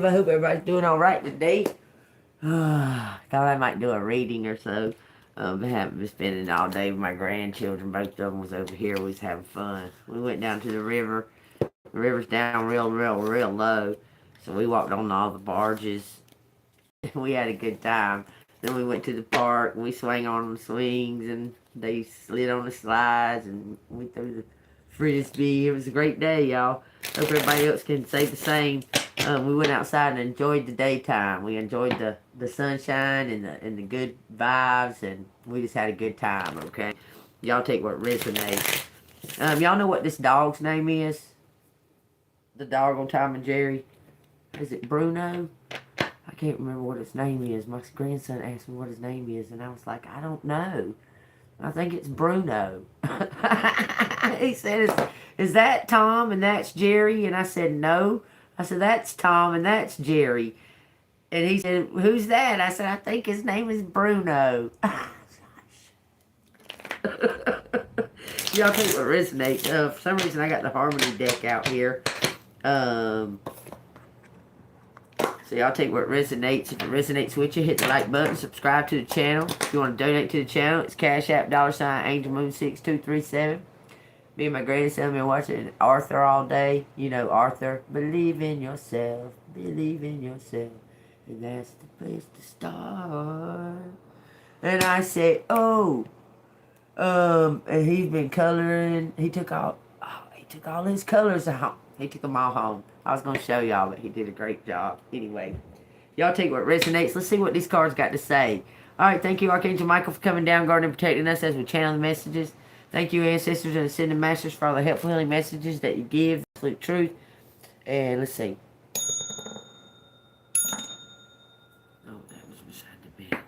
I hope everybody's doing all right today. Thought I might do a reading or so. I haven't been spending all day with my grandchildren. Both of them was over here. We was having fun. We went down to the river. The river's down real low. So we walked on all the barges. We had a good time. Then we went to the park and we swung on the swings and they slid on the slides and we threw the frisbee. It was a great day, y'all. Hope everybody else can say the same. We went outside and enjoyed the daytime. We enjoyed the sunshine and the good vibes, and we just had a good time, okay? Y'all take what resonates. Y'all know what this dog's name is? The dog on Tom and Jerry? Is it Bruno? I can't remember what his name is. My grandson asked me what his name is, and I was like, I don't know. I think it's Bruno. He said, is that Tom and that's Jerry? And I said, no. I said, that's Tom and that's Jerry. And he said, who's that? I said, I think his name is Bruno. Y'all take what resonates. For some reason, I got the Harmony deck out here. So y'all take what resonates. If it resonates with you, hit the like button, subscribe to the channel. If you want to donate to the channel, it's Cash App, $AngelMoon6237. Me and my grandson have been watching Arthur all day. You know Arthur. Believe in yourself. Believe in yourself. And that's the place to start. And I said, oh. And he's been coloring. He took all his colors out. He took them all home. I was going to show y'all, but he did a great job. Anyway, y'all take what resonates. Let's see what these cards got to say. All right, thank you, Archangel Michael, for coming down, guarding, and protecting us as we channel the messages. Thank you, ancestors and ascended masters, for all the helpful healing messages that you give, absolute truth. And let's see. Oh, that was beside the bed.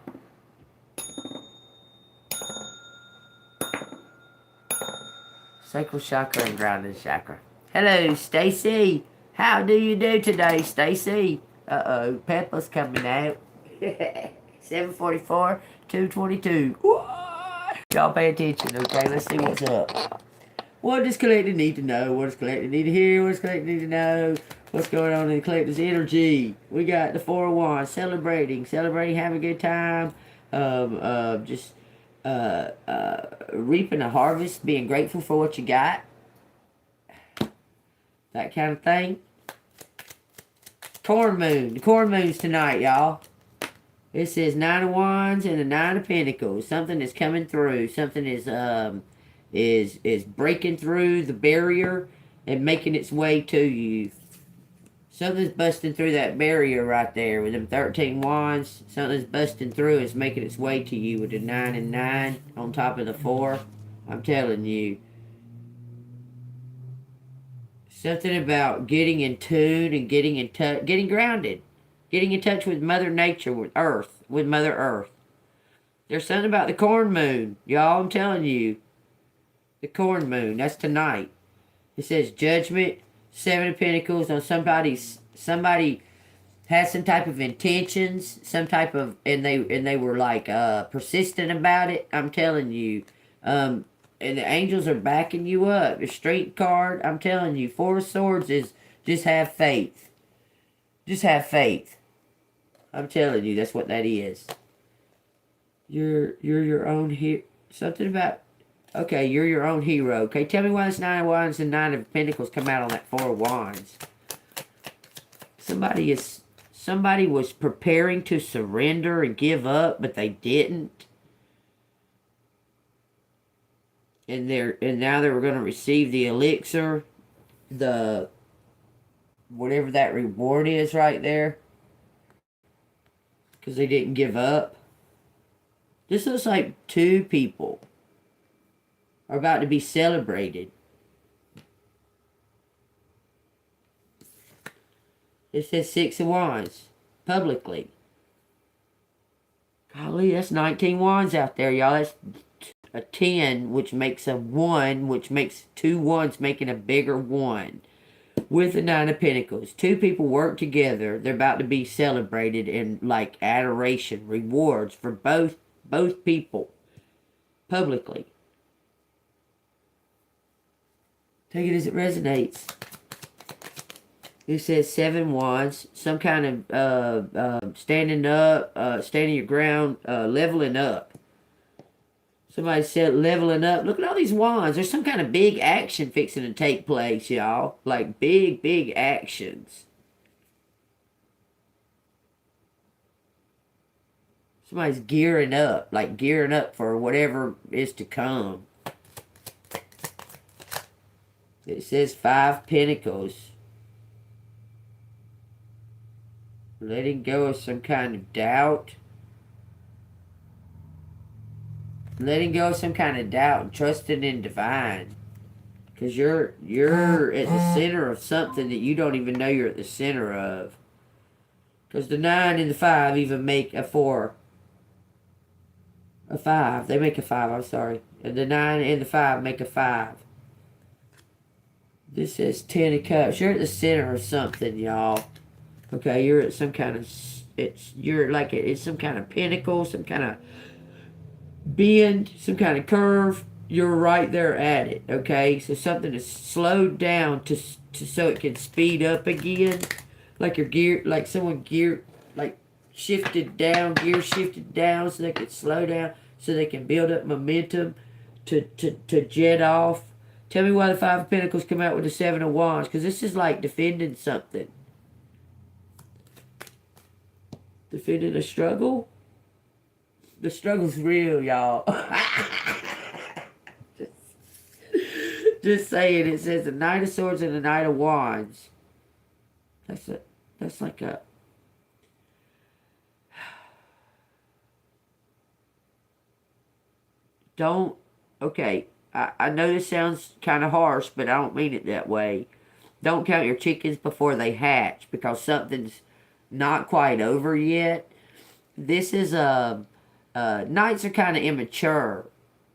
Sacral chakra and grounding chakra. Hello, Stacy. How do you do today, Stacy? Uh-oh, Peppa's coming out. 7:44, 2:22. Y'all pay attention, okay? Let's see what's up. What does collective need to know? What does collective need to hear? What does collective need to know? What's going on in the collective's energy? We got the 4 of Wands, celebrating, having a good time. Reaping a harvest, being grateful for what you got. That kind of thing. Corn moon. The corn moon's tonight, y'all. It says 9 of Wands and the 9 of Pentacles. Something is coming through. Something is breaking through the barrier and making its way to you. Something's busting through that barrier right there with them 13 wands. Something's busting through. It's making its way to you with the 9 and 9 on top of the 4. I'm telling you. Something about getting in tune and getting in touch, getting grounded. Getting in touch with Mother Nature, with Earth, with Mother Earth. There's something about the corn moon. Y'all, I'm telling you. The corn moon, that's tonight. It says judgment, 7 of Pentacles on somebody has some type of intentions, some type of, and they were like persistent about it. I'm telling you. And the angels are backing you up. The Strength card, I'm telling you, 4 of Swords is just have faith. Just have faith. I'm telling you, that's what that is. You're your own hero. Something about, okay, you're your own hero. Okay, tell me why this 9 of Wands and 9 of Pentacles come out on that 4 of Wands. Somebody was preparing to surrender and give up, but they didn't. And now they were going to receive the elixir, whatever that reward is right there. Because they didn't give up. This looks like 2 people are about to be celebrated. It says 6 of Wands. Publicly. Golly, that's 19 wands out there, y'all. That's a 10, which makes a 1, which makes 2 ones making a bigger 1. With the 9 of Pentacles. 2 people work together. They're about to be celebrated in like adoration, rewards for both people. Publicly. Take it as it resonates. It says 7 wands, some kind of standing up, standing your ground, leveling up. Somebody said leveling up. Look at all these wands. There's some kind of big action fixing to take place, y'all. Like big, big actions. Somebody's gearing up, like gearing up for whatever is to come. It says 5 pentacles. Letting go of some kind of doubt. Letting go of some kind of doubt and trusting in divine. Because you're at the center of something that you don't even know you're at the center of. Because the 9 and the 5 even make a 4. A 5. They make a 5, I'm sorry. And the 9 and the 5 make a 5. This says 10 of Cups. You're at the center of something, y'all. Okay, you're at some kind of... It's some kind of pinnacle, some kind of bend, some kind of curve. You're right there at it, okay? So something is slowed down so it can speed up again. Like your gear, like someone gear, like shifted down, gear shifted down so they can slow down, so they can build up momentum to jet off. Tell me why the 5 of Pentacles come out with the 7 of Wands, because this is like defending something. Defending a struggle? The struggle's real, y'all. Just saying, it says the Knight of Swords and the Knight of Wands. That's like a... Don't... Okay, I know this sounds kind of harsh, but I don't mean it that way. Don't count your chickens before they hatch, because something's not quite over yet. This is Knights are kind of immature,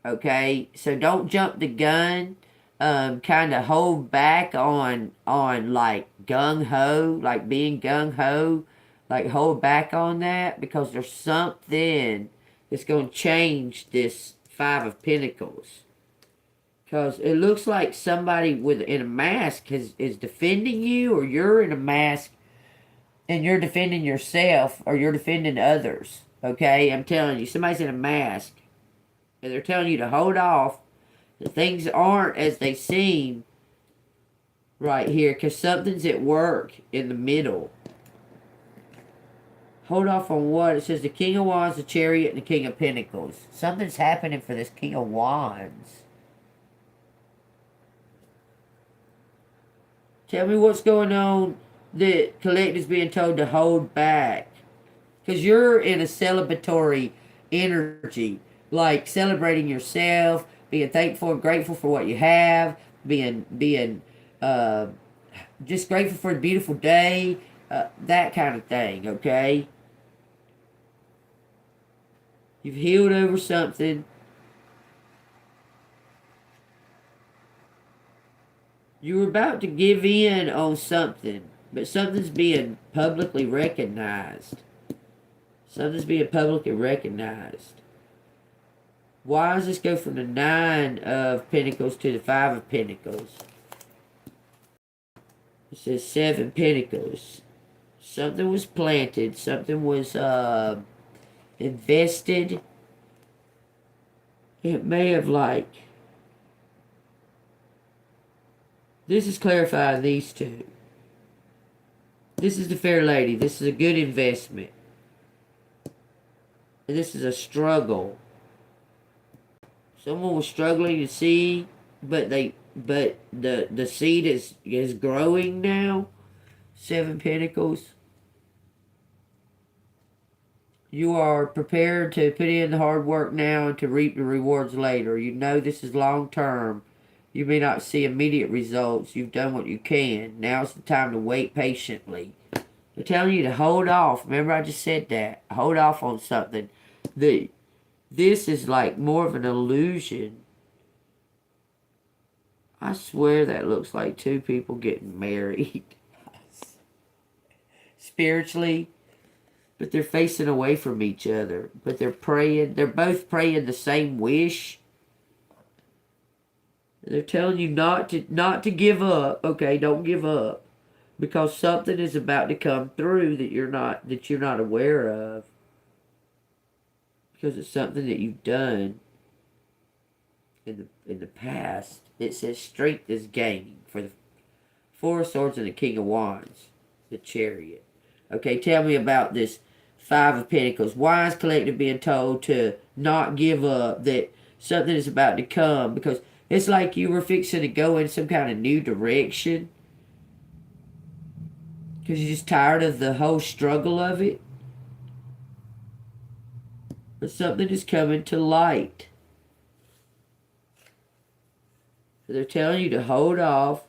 okay? So don't jump the gun. Kind of hold back on like gung-ho, like being gung-ho. Like hold back on that, because there's something that's going to change this 5 of Pentacles. Because it looks like somebody in a mask is defending you, or you're in a mask and you're defending yourself, or you're defending others. Okay? I'm telling you, somebody's in a mask and they're telling you to hold off. The things aren't as they seem right here, because something's at work in the middle. Hold off on what? It says the King of Wands, the Chariot, and the King of Pentacles. Something's happening for this King of Wands. Tell me what's going on that Collective's being told to hold back. Because you're in a celebratory energy. Like celebrating yourself, being thankful and grateful for what you have, being just grateful for a beautiful day, that kind of thing, okay? You've healed over something. You were about to give in on something, but something's being publicly recognized. Something's being publicly recognized. Why does this go from the 9 of Pentacles to the 5 of Pentacles? It says 7 Pentacles. Something was planted. Something was invested. It may have like... This is clarifying these two. This is the fair lady. This is a good investment. And this is a struggle. Someone was struggling to see, but the seed is growing now. 7 Pentacles. You are prepared to put in the hard work now and to reap the rewards later. You know this is long term. You may not see immediate results. You've done what you can. Now's the time to wait patiently. They're telling you to hold off. Remember I just said that. Hold off on something. This is like more of an illusion. I swear that looks like 2 people getting married. Spiritually. But they're facing away from each other. But they're praying. They're both praying the same wish. They're telling you not to give up. Okay, don't give up. because something is about to come through that you're not aware of, because it's something that you've done in the past. It says strength is gaining for the Four of Swords and the King of Wands, the Chariot. Okay, tell me about this Five of Pentacles. Wise collective being told to not give up, that something is about to come, because it's like you were fixing to go in some kind of new direction, because you're just tired of the whole struggle of it. But something is coming to light. They're telling you to hold off.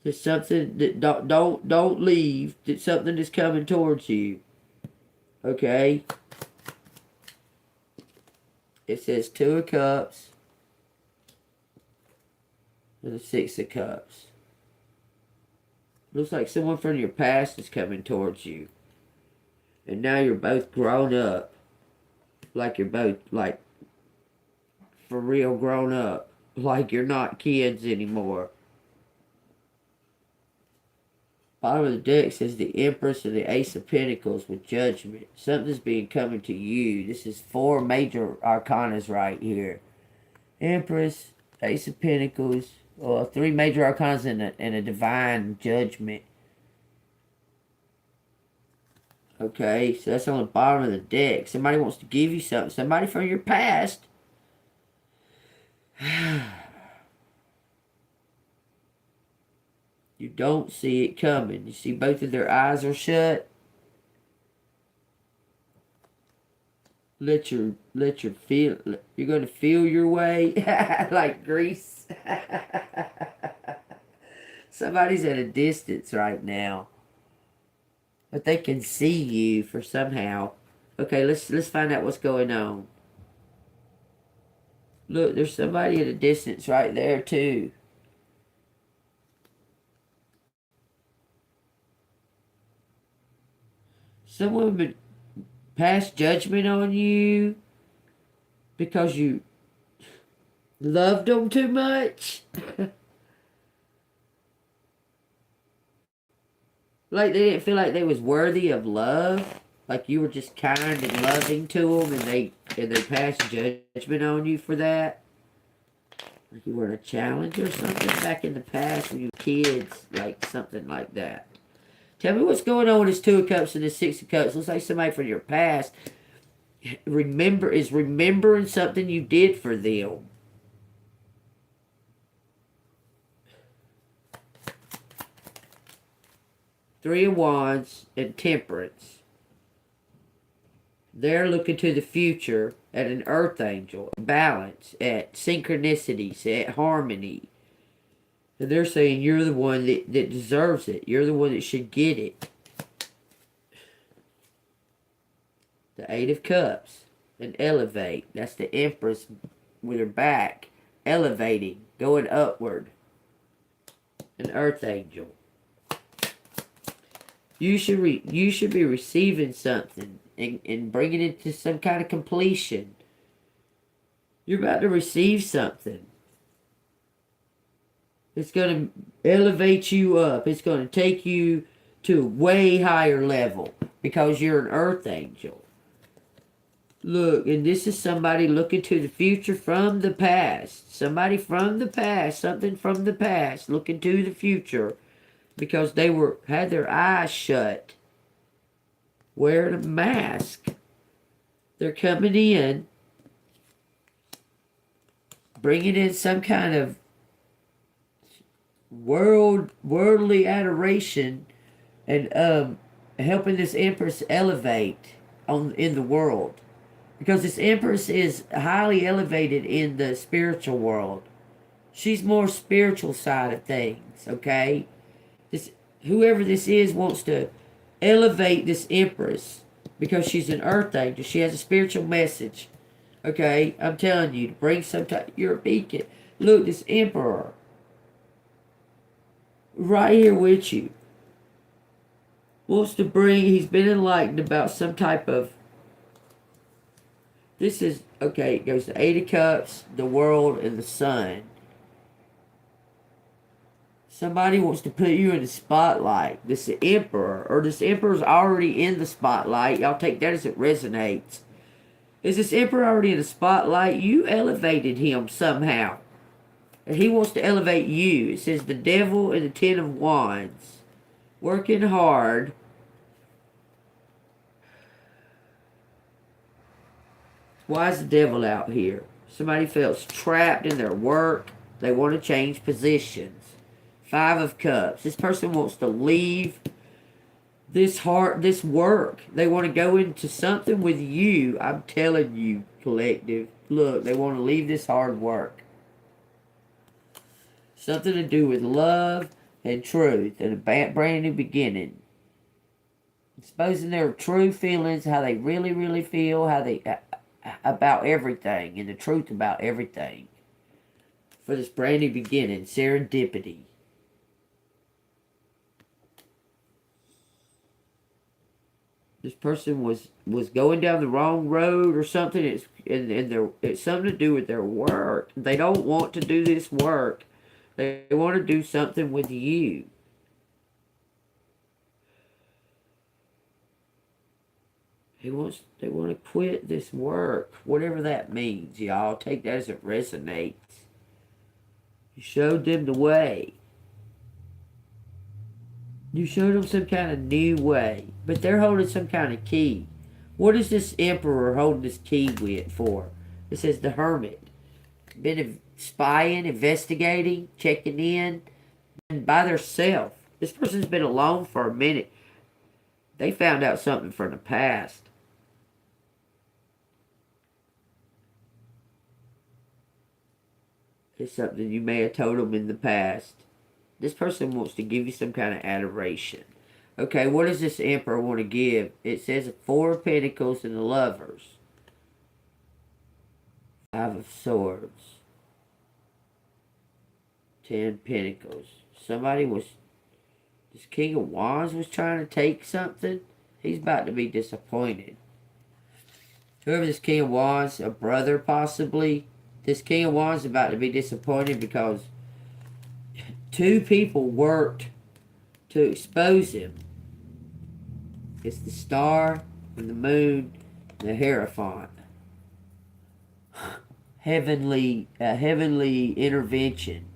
There's something that don't leave. That something is coming towards you. Okay. It says Two of Cups and the Six of Cups. Looks like someone from your past is coming towards you, and now you're both grown up. Like you're both like for real grown up. Like you're not kids anymore. Bottom of the deck says the Empress and the Ace of Pentacles with Judgment. Something's being coming to you. This is 4 major arcanas right here. Empress, Ace of Pentacles, 3 major arcanas and a divine judgment. Okay, so that's on the bottom of the deck. Somebody wants to give you something. Somebody from your past. You don't see it coming. You see both of their eyes are shut. Let your feel. You're going to feel your way like grease. Somebody's at a distance right now, but they can see you for somehow. Okay, let's find out what's going on. Look, there's somebody at a distance right there too. Someone would pass judgment on you because you loved them too much. Like they didn't feel like they was worthy of love. Like you were just kind and loving to them, and they passed judgment on you for that. Like you were a challenge or something back in the past when you were kids, like something like that. Tell me what's going on with this Two of Cups and this Six of Cups. Looks like somebody from your past remembering something you did for them. Three of Wands and Temperance. They're looking to the future at an earth angel, balance, at synchronicities, at harmony. And they're saying you're the one that deserves it. You're the one that should get it. The Eight of Cups. And elevate. That's the Empress with her back. Elevating. Going upward. An earth angel. You should be receiving something and bringing it to some kind of completion. You're about to receive something. It's going to elevate you up. It's going to take you to a way higher level because you're an earth angel. Look, and this is somebody looking to the future from the past. Somebody from the past, something from the past, looking to the future because they had their eyes shut, wearing a mask. They're coming in, bringing in some kind of worldly adoration, and helping this Empress elevate in the world, because this Empress is highly elevated in the spiritual world. She's more spiritual side of things. Okay, whoever this is wants to elevate this Empress because she's an earth angel. She has a spiritual message. Okay, I'm telling you to bring some type. You're a beacon. Look, this Emperor right here with you wants to bring, he's been enlightened about some type of, this is, okay, it goes to Eight of Cups, the world, and the sun. Somebody wants to put you in the spotlight. This emperor, or this emperor's already in the spotlight. Y'all take that as it resonates. Is this emperor already in the spotlight? You elevated him somehow. And he wants to elevate you. It says the devil and the Ten of Wands. Working hard. Why is the devil out here? Somebody feels trapped in their work. They want to change positions. Five of Cups. This person wants to leave this work. They want to go into something with you. I'm telling you, collective. Look, they want to leave this hard work. Something to do with love and truth and a brand new beginning. Exposing their true feelings, how they really, really feel, how they about everything, and the truth about everything. For this brand new beginning, serendipity. This person was going down the wrong road or something. It's something to do with their work. They don't want to do this work. They want to do something with you. They want to quit this work, whatever that means, y'all. Take that as it resonates. You showed them the way. You showed them some kind of new way, but they're holding some kind of key. What is this emperor holding this key with for? It says the hermit. Been spying, investigating, checking in, and by themselves. This person's been alone for a minute. They found out something from the past. It's something you may have told them in the past. This person wants to give you some kind of adoration. Okay, what does this emperor want to give? It says 4 of Pentacles and the Lovers. 5 of Swords. 10 Pentacles. This King of Wands was trying to take something. He's about to be disappointed. Whoever this King of Wands, a brother possibly. This King of Wands is about to be disappointed because 2 people worked to expose him. It's the Star and the Moon and the Hierophant. Heavenly intervention.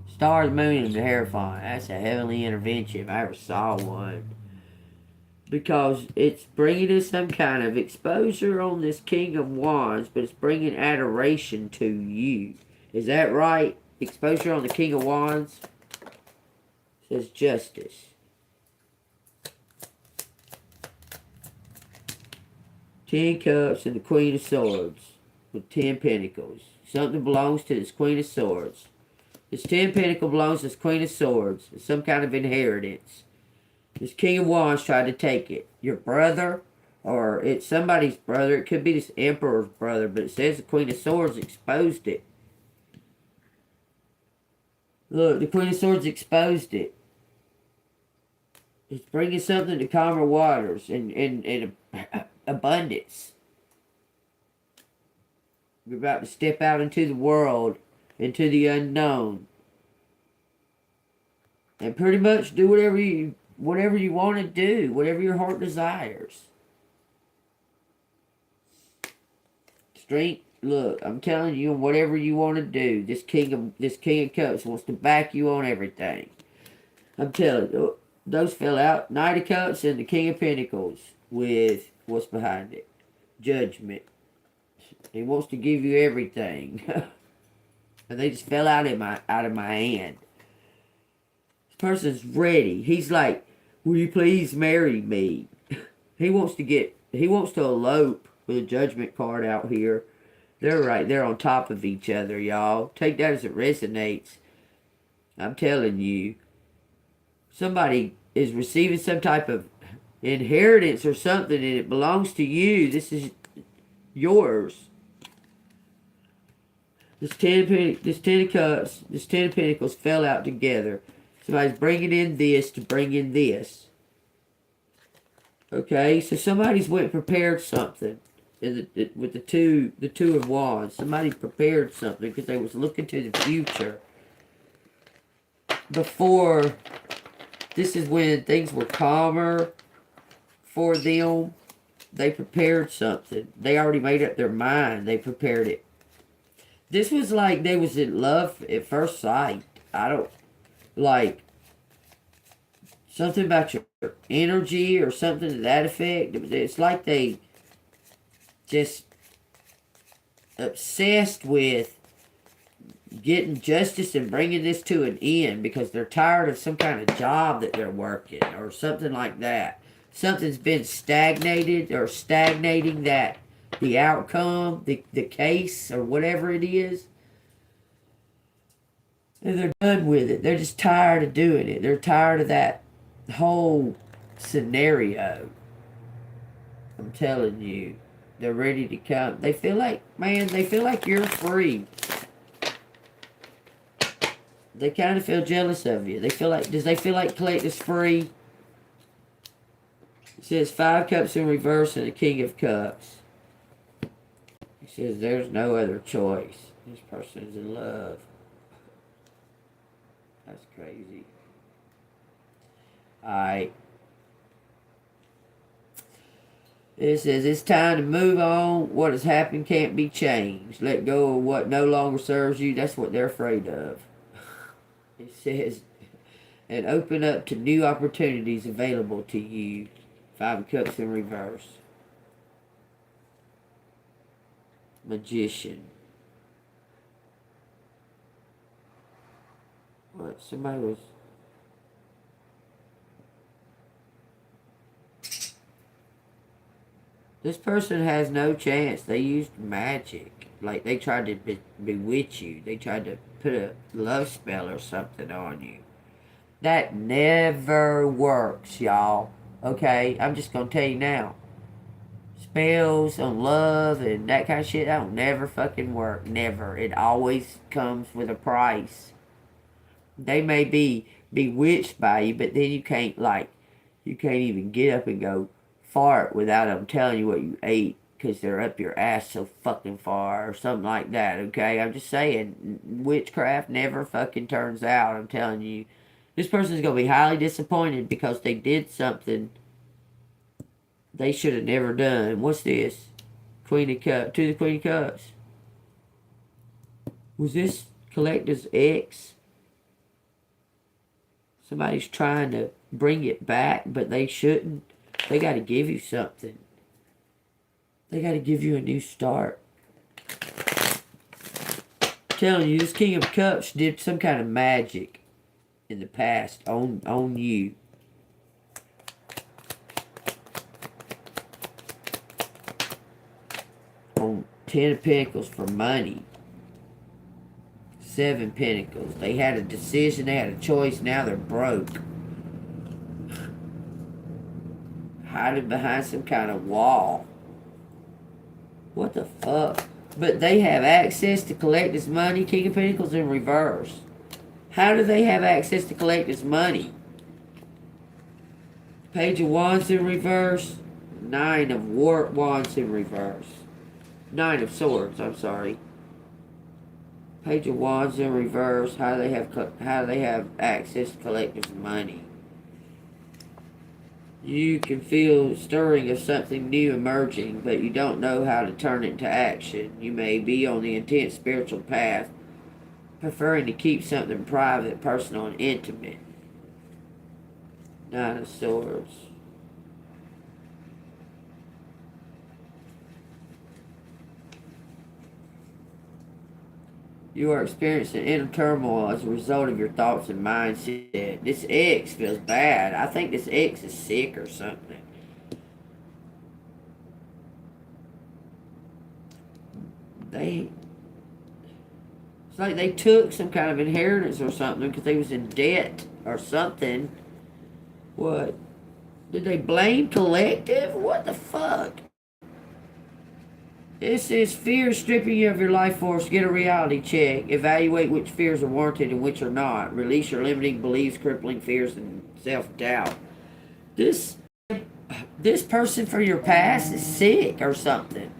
Star, the Moon, and the Hierophant. That's a heavenly intervention if I ever saw one. Because it's bringing us some kind of exposure on this King of Wands, but it's bringing adoration to you. Is that right? Exposure on the King of Wands. It says justice. Ten Cups and the Queen of Swords with 10 Pentacles. Something belongs to this Queen of Swords. This 10 Pentacles belongs to this Queen of Swords. It's some kind of inheritance. This King of Wands tried to take it. Your brother, or it's somebody's brother. It could be this Emperor's brother, but it says the Queen of Swords exposed it. Look, the Queen of Swords exposed it. It's bringing something to calmer waters and abundance. You're about to step out into the world, into the unknown. And pretty much do whatever you want to do, whatever your heart desires. Strength, look, I'm telling you, whatever you want to do, this King of Cups wants to back you on everything. I'm telling you, those fell out. Knight of Cups and the King of Pentacles with what's behind it. Judgment. He wants to give you everything. And they just fell out of my hand. This person's ready. He's like, will you please marry me? He wants to elope with a Judgment card out here. They're right there on top of each other, y'all. Take that as it resonates. I'm telling you. Somebody is receiving some type of inheritance or something and it belongs to you. This is yours. This ten of Cups, this 10 of Pentacles fell out together. Somebody's bringing in this to bring in this. Okay, so somebody's went and prepared something with the two of Wands. Somebody prepared something because they was looking to the future. before, this is when things were calmer for them. They prepared something. They already made up their mind. They prepared it. This was like they was in love at first sight. I don't, like, something about your energy or something to that effect. It's like they just obsessed with getting justice and bringing this to an end because they're tired of some kind of job that they're working or something like that. Something's been stagnated or stagnating that the outcome, the case or whatever it is. And they're done with it. They're just tired of doing it. They're tired of that whole scenario. I'm telling you. They're ready to come. They feel like, man, they feel like you're free. They kind of feel jealous of you. They feel like, does they feel like Collector's free? It says 5 cups in reverse and a King of Cups. It says there's no other choice. This person is in love. That's crazy. Alright. It says it's time to move on. What has happened can't be changed. Let go of what no longer serves you. That's what they're afraid of. It says, and open up to new opportunities available to you. 5 cups in reverse. Magician. What? Somebody was... This person has no chance. They used magic. Like, they tried to bewitch you. They tried to put a love spell or something on you. That never works, y'all. Okay? I'm just going to tell you now. Spells on love and that kind of shit, that will never fucking work. Never. It always comes with a price. They may be bewitched by you, but then you can't, like, you can't even get up and go fart without them telling you what you ate because they're up your ass so fucking far or something like that, okay? I'm just saying, witchcraft never fucking turns out, I'm telling you. This person's going to be highly disappointed because they did something they should have never done. What's this? Queen of Cups. To the Queen of Cups. Was this Collector's ex? Somebody's trying to bring it back, but they shouldn't. They got to give you something. They got to give you a new start. I'm telling you, this King of Cups did some kind of magic in the past on you. On 10 of Pentacles for money. 7 Pentacles. They had a decision, they had a choice, now they're broke. Hiding behind some kind of wall. What the fuck? But they have access to collect this money. King of Pentacles in reverse. How do they have access to collect this money? Page of Wands in reverse. 9 of Wands in reverse. 9 of Swords, I'm sorry. Page of Wands in reverse. How do they have access to collect this money? You can feel stirring of something new emerging, but you don't know how to turn it into action. You may be on the intense spiritual path, preferring to keep something private, personal, and intimate. 9 of Swords. You are experiencing inner turmoil as a result of your thoughts and mindset. This ex feels bad. I think this ex is sick or something. It's like they took some kind of inheritance or something because they was in debt or something. What? Did they blame Collective? What the fuck? This is fear stripping you of your life force. Get a reality check. Evaluate which fears are warranted and which are not. Release your limiting beliefs, crippling fears, and self-doubt. This person from your past is sick or something.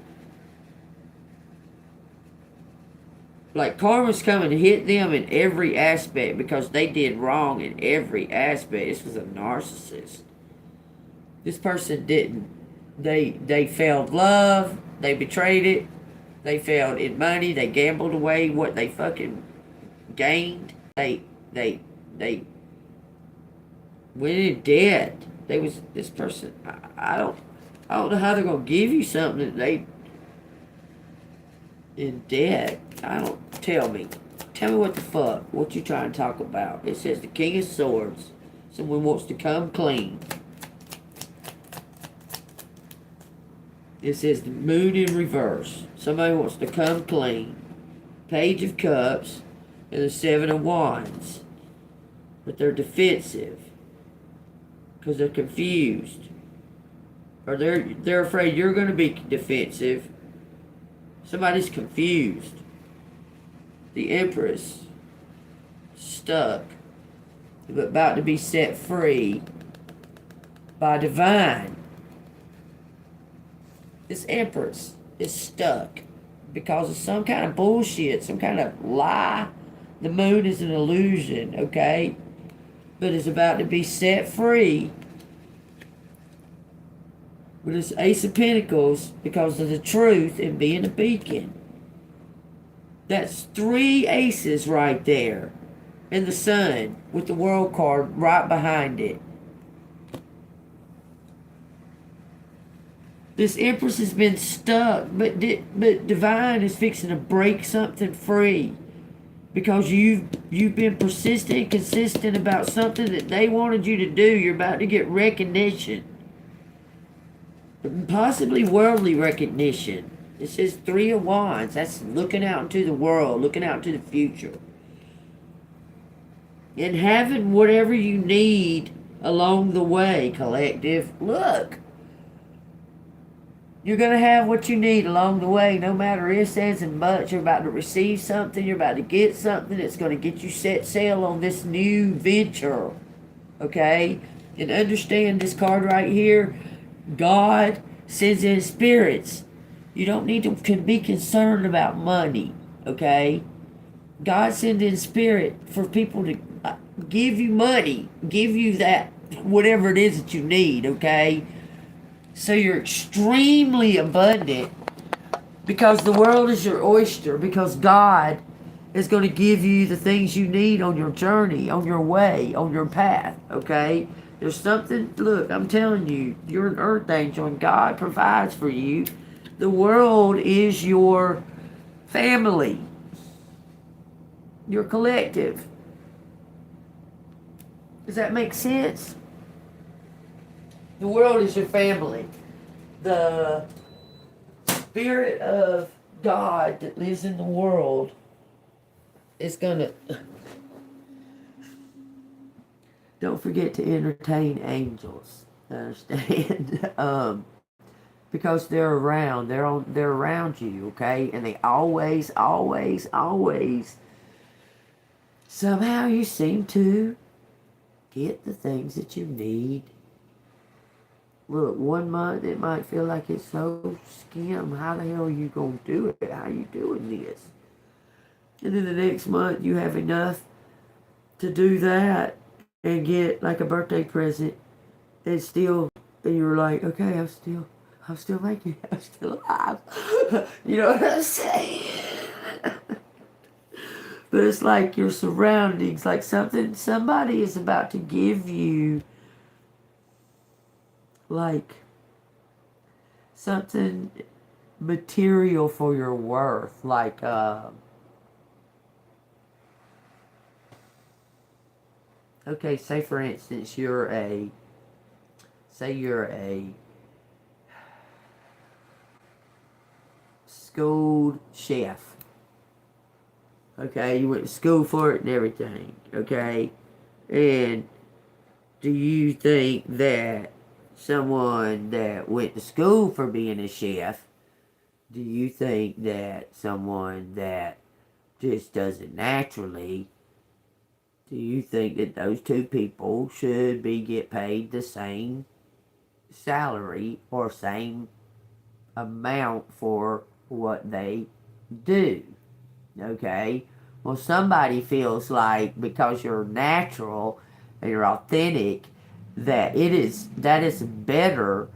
Like karma's coming to hit them in every aspect because they did wrong in every aspect. This was a narcissist. This person didn't. They failed love. They betrayed it. They failed in money. They gambled away what they fucking gained. They went in debt. They was this person. I don't know how they're gonna give you something that they in debt. I don't tell me. Tell me what the fuck. What you trying to talk about? It says the King of Swords. Someone wants to come clean. It says the Moon in reverse. Somebody wants to come clean. Page of Cups and the Seven of Wands. But they're defensive. Because they're confused. Or they're afraid you're going to be defensive. Somebody's confused. The Empress. Stuck. But about to be set free by divine. This Empress is stuck because of some kind of bullshit, some kind of lie. The moon is an illusion, okay? But it's about to be set free with this Ace of Pentacles because of the truth and being a beacon. That's 3 aces right there. And the sun with the World card right behind it. This Empress has been stuck, but Divine is fixing to break something free. Because you've been persistent and consistent about something that they wanted you to do. You're about to get recognition. Possibly worldly recognition. It says 3 of Wands. That's looking out into the world, looking out into the future. And having whatever you need along the way, collective. Look. You're going to have what you need along the way, no matter ifs, ands, and buts. You're about to receive something. You're about to get something that's going to get you set sail on this new venture. Okay? And understand this card right here. God sends in spirits. You don't need to be concerned about money. Okay? God sends in spirit for people to give you money. Give you that, whatever it is that you need. Okay? So you're extremely abundant because the world is your oyster, because God is going to give you the things you need on your journey, on your way, on your path, okay? There's something, look, I'm telling you, you're an earth angel and God provides for you. The world is your family, your collective. Does that make sense? The world is your family. The spirit of God that lives in the world is gonna... Don't forget to entertain angels. Understand? Because they're around. They're around you, okay? And they always, always, always... Somehow you seem to get the things that you need. Look, 1 month it might feel like it's so skim. How the hell are you going to do it? How are you doing this? And then the next month you have enough to do that and get like a birthday present and still, and you're like, okay, I'm still making it. I'm still alive. You know what I'm saying? But it's like your surroundings, like somebody is about to give you like something material for your worth, like okay, say for instance you're a school chef, okay, you went to school for it and everything, okay, and do you think that someone that went to school for being a chef, do you think that someone that just does it naturally, do you think that those two people should get paid the same salary or same amount for what they do? Okay? Well, somebody feels like because you're natural and you're authentic, that is better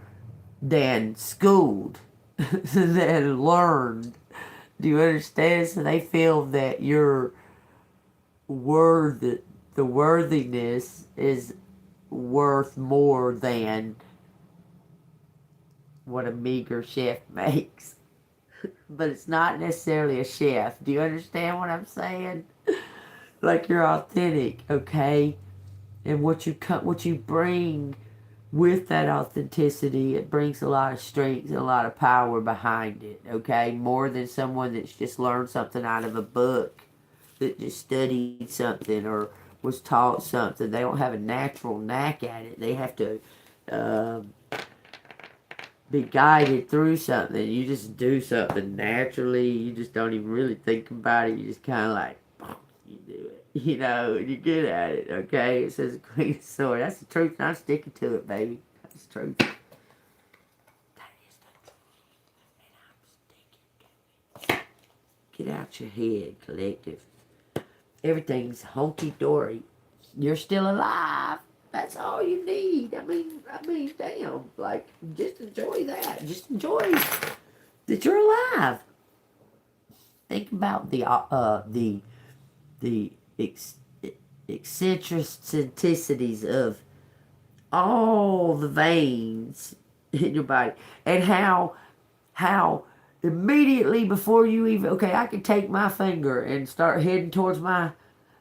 than schooled, than learned. Do you understand? So they feel that your worth, the worthiness is worth more than what a meager chef makes. But it's not necessarily a chef. Do you understand what I'm saying? Like you're authentic, okay? And what you bring with that authenticity, it brings a lot of strength and a lot of power behind it, okay? More than someone that's just learned something out of a book, that just studied something or was taught something. They don't have a natural knack at it. They have to be guided through something. You just do something naturally. You just don't even really think about it. You just kind of like, you do it. You know, and you're good at it, okay? It says Queen of Swords. That's the truth, and I'm sticking to it, baby. That's the truth. That is the truth, and I'm sticking to it. Get out your head, collective. Everything's hunky-dory. You're still alive. That's all you need. I mean, damn. Like, just enjoy that. Just enjoy that you're alive. Think about the eccentricities of all the veins in your body, and how immediately before you even, okay, I can take my finger and start heading towards my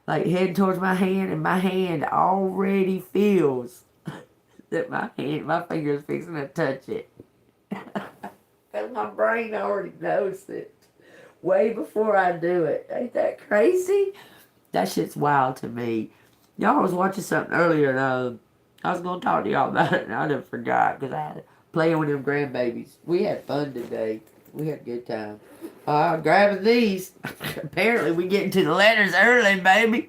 hand, and my hand already feels that my finger is fixing to touch it. Because my brain already knows it way before I do it. Ain't that crazy? That shit's wild to me. Y'all was watching something earlier, and I was going to talk to y'all about it, and I done forgot because I had playing with them grandbabies. We had fun today. We had a good time. Grabbing these. Apparently, we getting to the letters early, baby.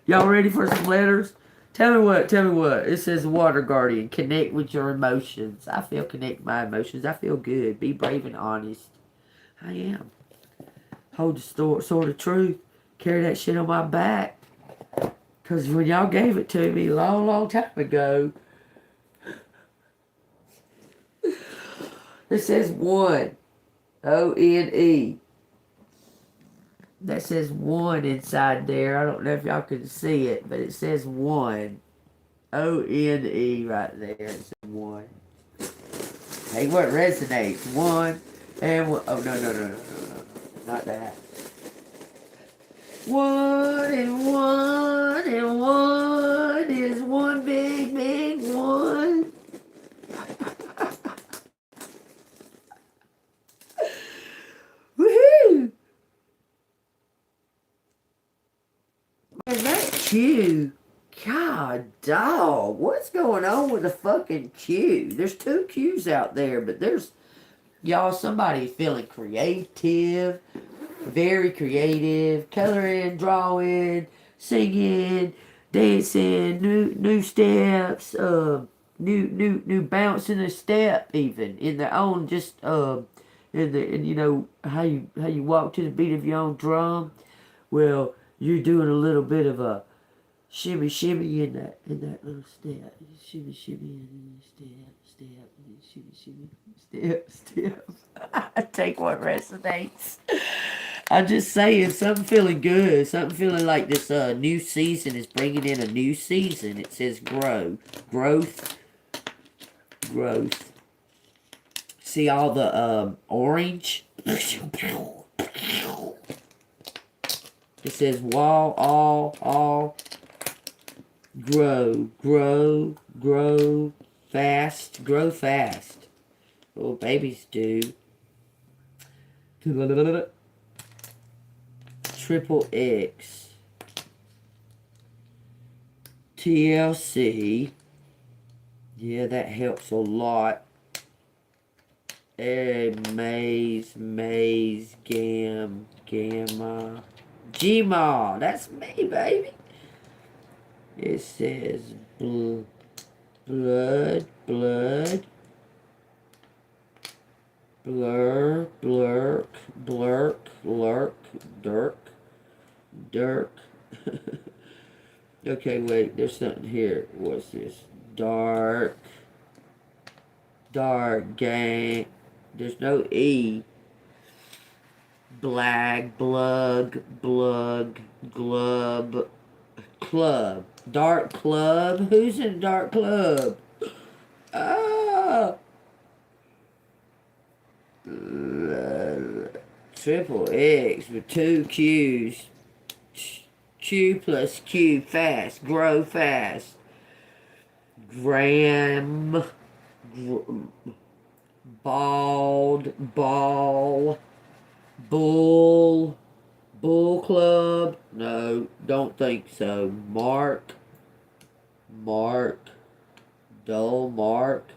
Y'all ready for some letters? Tell me what. It says Water Guardian. Connect with your emotions. I feel connect with my emotions. I feel good. Be brave and honest. I am. Hold the sword of truth. Carry that shit on my back. Because when y'all gave it to me a long, long time ago, it says one. O-N-E. That says one inside there. I don't know if y'all can see it, but it says one. O-N-E right there. It says one. Hey, what resonates? One and one. Oh, no. Not that. One and one is one big, big one. Woohoo! Man, that Q. God, dog. What's going on with the fucking Q? There's 2 Q's out there, but there's, y'all, somebody feeling creative. Very creative, coloring, drawing, singing, dancing, new steps, new bouncing a step, even in their own, just and you know how you walk to the beat of your own drum. Well, you're doing a little bit of a shimmy in that little step, shimmy in step, shimmy step. Take what resonates. I'm just saying, something feeling good. Something feeling like this new season is bringing in a new season. It says grow. Growth. See all the orange? It says wall, all. Grow fast. Grow fast. Little babies do. Triple X, TLC, yeah, that helps a lot. Maze, Gamma, Gma, that's me, baby. It says blood, blur, lurk, Dirk. Okay, wait, there's something here. What's this? Dark gang. There's no E. Blag, blug, glub, club. Dark club? Who's in dark club? Ah! Triple X with 2 Q's. Q plus Q, fast, grow fast. Gram, bald, ball, bull, bull club. No, don't think so. Mark, dull mark,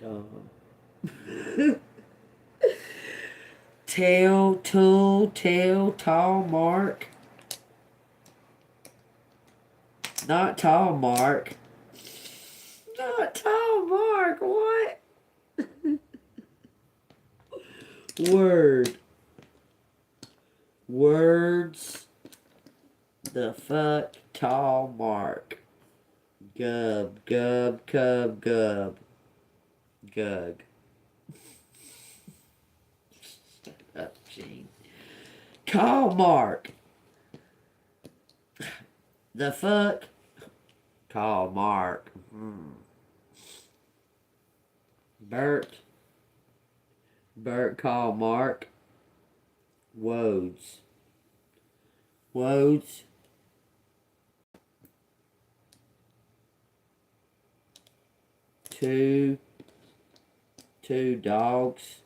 dumb. Tail, tall mark. Not tall mark. Not tall mark, what? Word. Words. The fuck, tall mark. Gub, cub, gub. Gug. Shut up, Gene. Call mark. The fuck? Call mark. Bert, call mark. Wodes. Two dogs.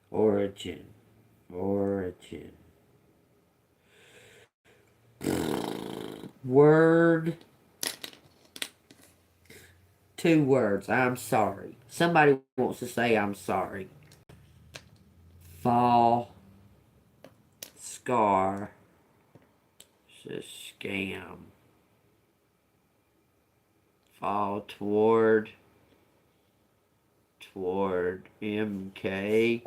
Origin. Word. 2 words. I'm sorry. Somebody wants to say I'm sorry. Fall. Scar. It's a scam. Fall toward MK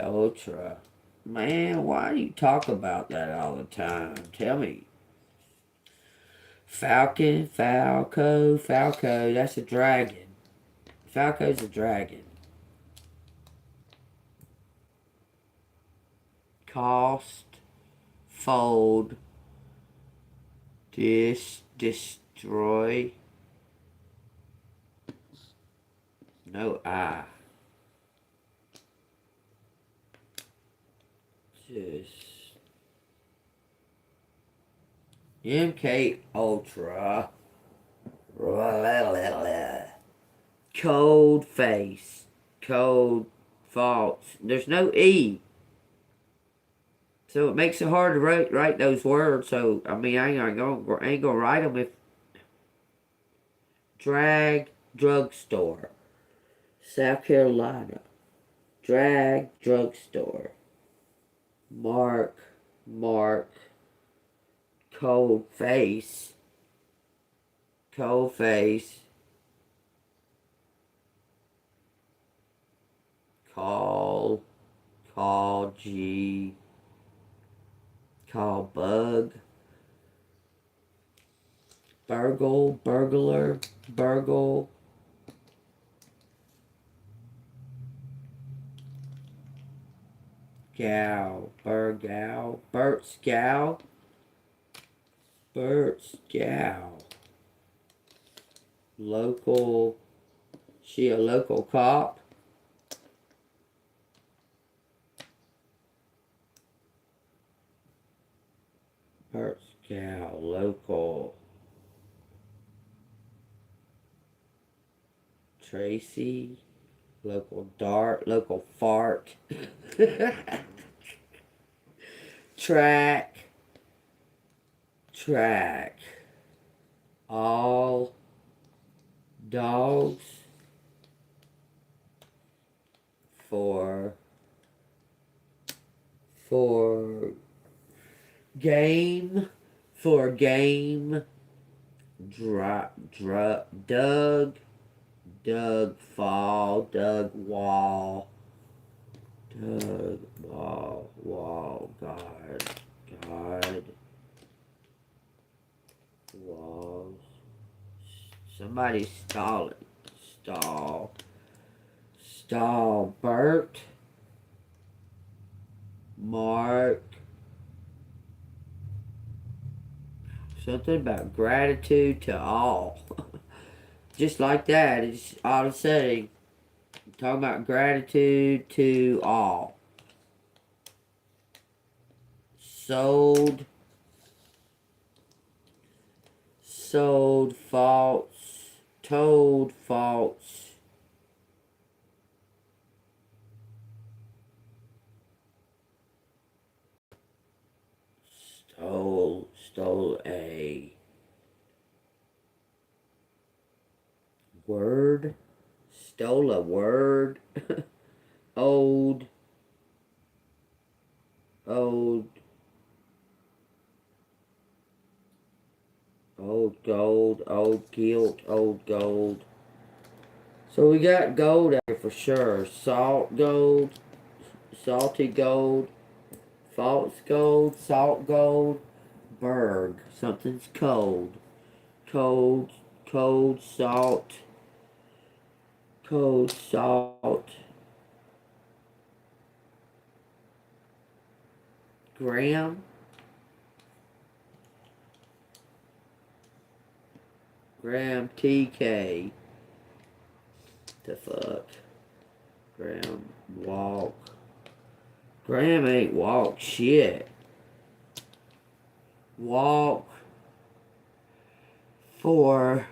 Ultra. Man, why do you talk about that all the time? Tell me. Falcon, Falco, that's a dragon. Falco's a dragon. Cost, fold, destroy. No I. Just MK Ultra. Cold face. Cold false. There's no E. So it makes it hard to write those words. So I mean, I ain't gonna write them if drugstore, South Carolina. Drugstore. Mark, cold face. Call, G. Call bug. Burglar. Bert's gal. Local. She a local cop. Bert's gal. Local. Tracy. Local dart. Local fart. Track. All dogs for game Dug, dug, fall, dug, wall, dug, wall, guard, walls. Somebody's stalling. Stall, Bert, Mark. Something about gratitude to all. Just like that, it's all of a sudden talking about gratitude to all. Sold, false, told, false. Stole a word, stole a word, old, old gold, old guilt, old gold. So we got gold out here for sure. Salt gold, salty gold, false gold, salt gold, berg. Something's cold. Cold, salt, Graham, TK. The fuck? Graham, walk. Graham ain't walk shit. Walk for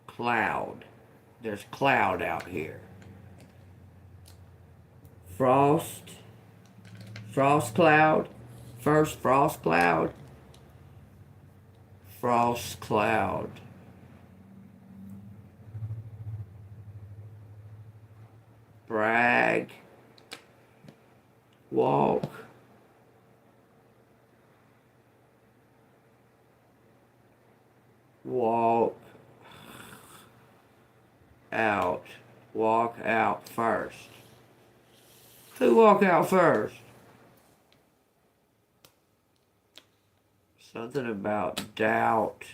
cloud. There's cloud out here. Frost cloud. First frost cloud. Frost cloud. Brag. Walk. Out. Walk out first. Who walk out first? Something about doubt.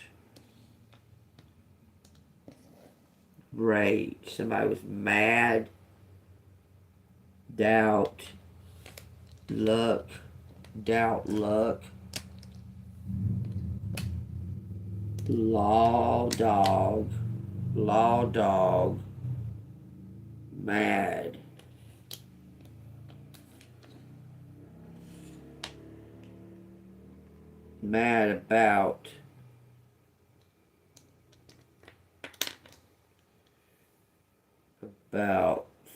Rage. Somebody was mad. Doubt. Luck. Doubt luck. Law dog. Mad. Mad about.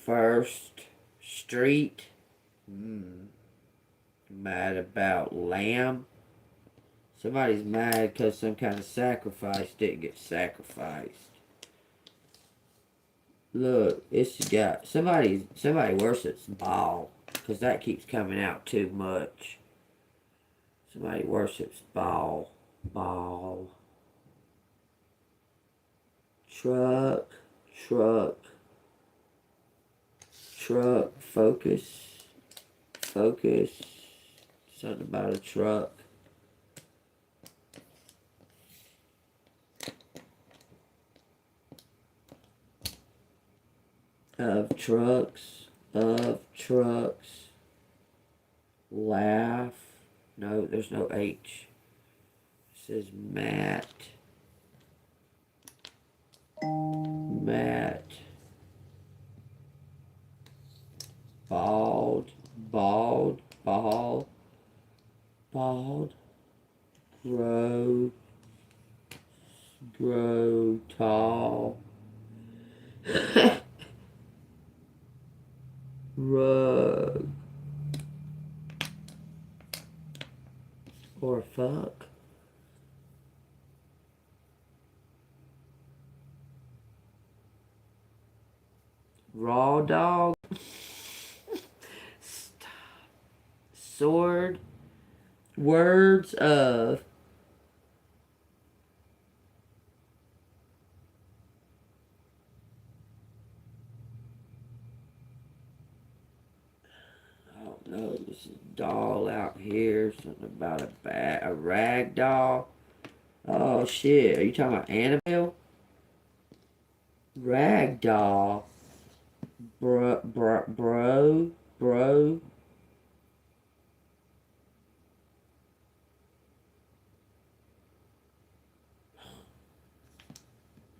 First street. Mad about lamb. Somebody's mad because some kind of sacrifice didn't get sacrificed. Look, it's got somebody worships ball because that keeps coming out too much. Somebody worships ball. Truck. Focus. Something about a truck. Of trucks. Laugh. No, there's no H. It says Matt. Bald. Grow tall. Rug. Or fuck. Raw dog. Stop. Sword. Words of I don't know. This is doll out here. Something about a rag doll. Oh shit! Are you talking about Annabelle? Rag doll. Bro.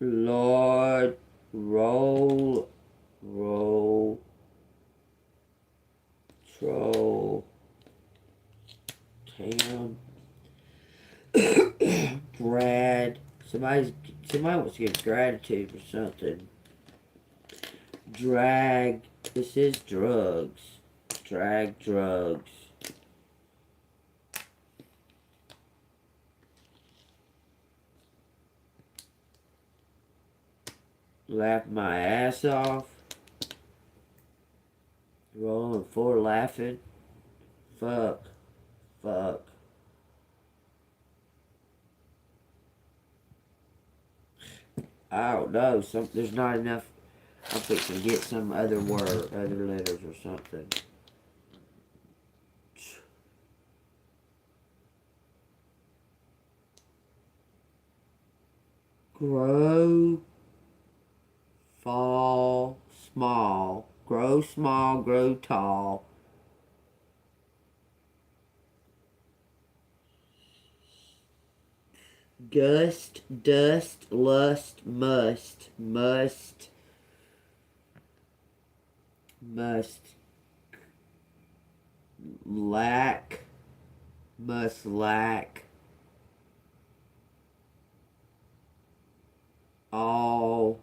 Lord, roll, troll, town, Brad. Somebody wants to give gratitude for something. Drag. This is drugs. Drag drugs. Laugh my ass off. Rolling for laughing. Fuck. I don't know. There's not enough. I'm fixing to get some other word, other letters or something. Grow, fall, small. Grow small, grow tall. Gust, dust, lust, must. Lack, must lack. All.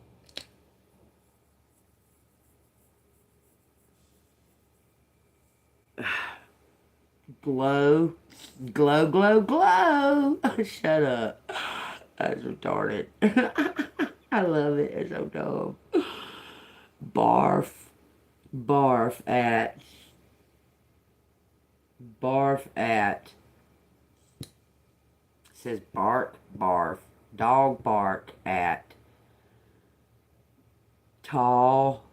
Glow. Shut up. That's retarded. I love it. It's so dumb. Barf. Barf at. It says bark, barf. Dog bark at. Tall.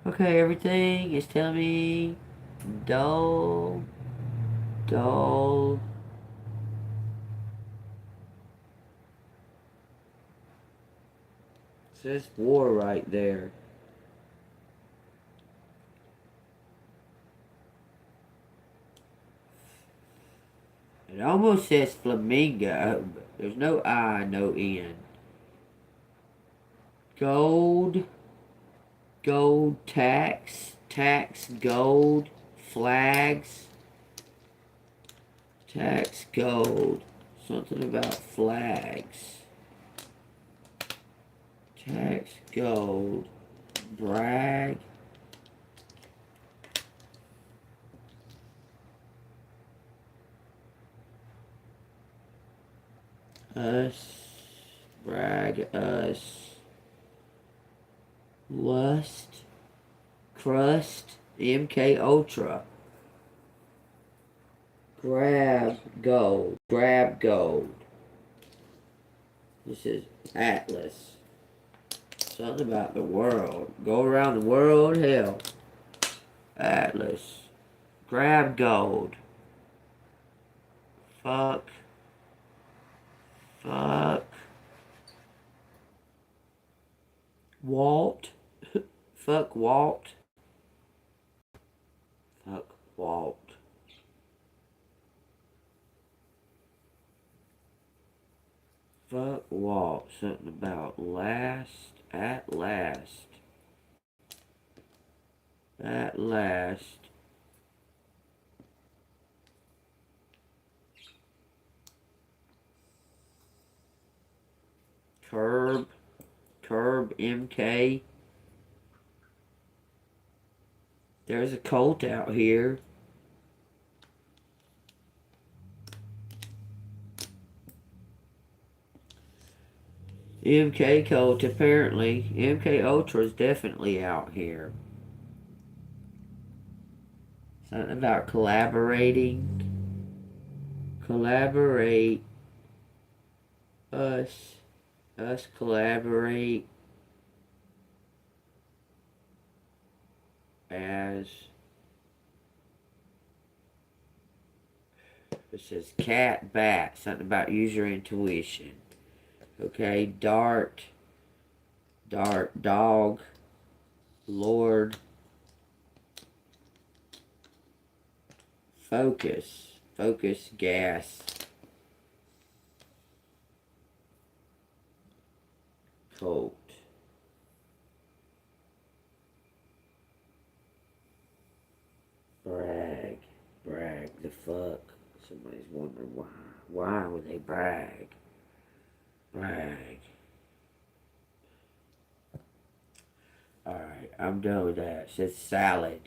Okay, everything is telling me dull. It says war right there. It almost says flamingo, but there's no I, no N. Gold. Tax, gold, flags, tax, gold, something about flags, tax, gold, brag, us, brag, us. Lust, crust, MK Ultra. Grab gold. This is Atlas. Something about the world. Go around the world, hell. Atlas. Grab gold. Fuck. Walt. Fuck Walt. Fuck Walt. Something about at last. Curb MK. There's a cult out here. MK Cult, apparently. MK Ultra is definitely out here. Something about collaborating. Collaborate. Us. Us collaborate. As. It says cat, bat. Something about user intuition. Okay. Dart. Dart. Dog. Lord. Focus. Focus. Gas. Colt. Brag. Brag. The fuck? Somebody's wondering why. Why would they brag? Brag. Alright, I'm done with that. It says salad.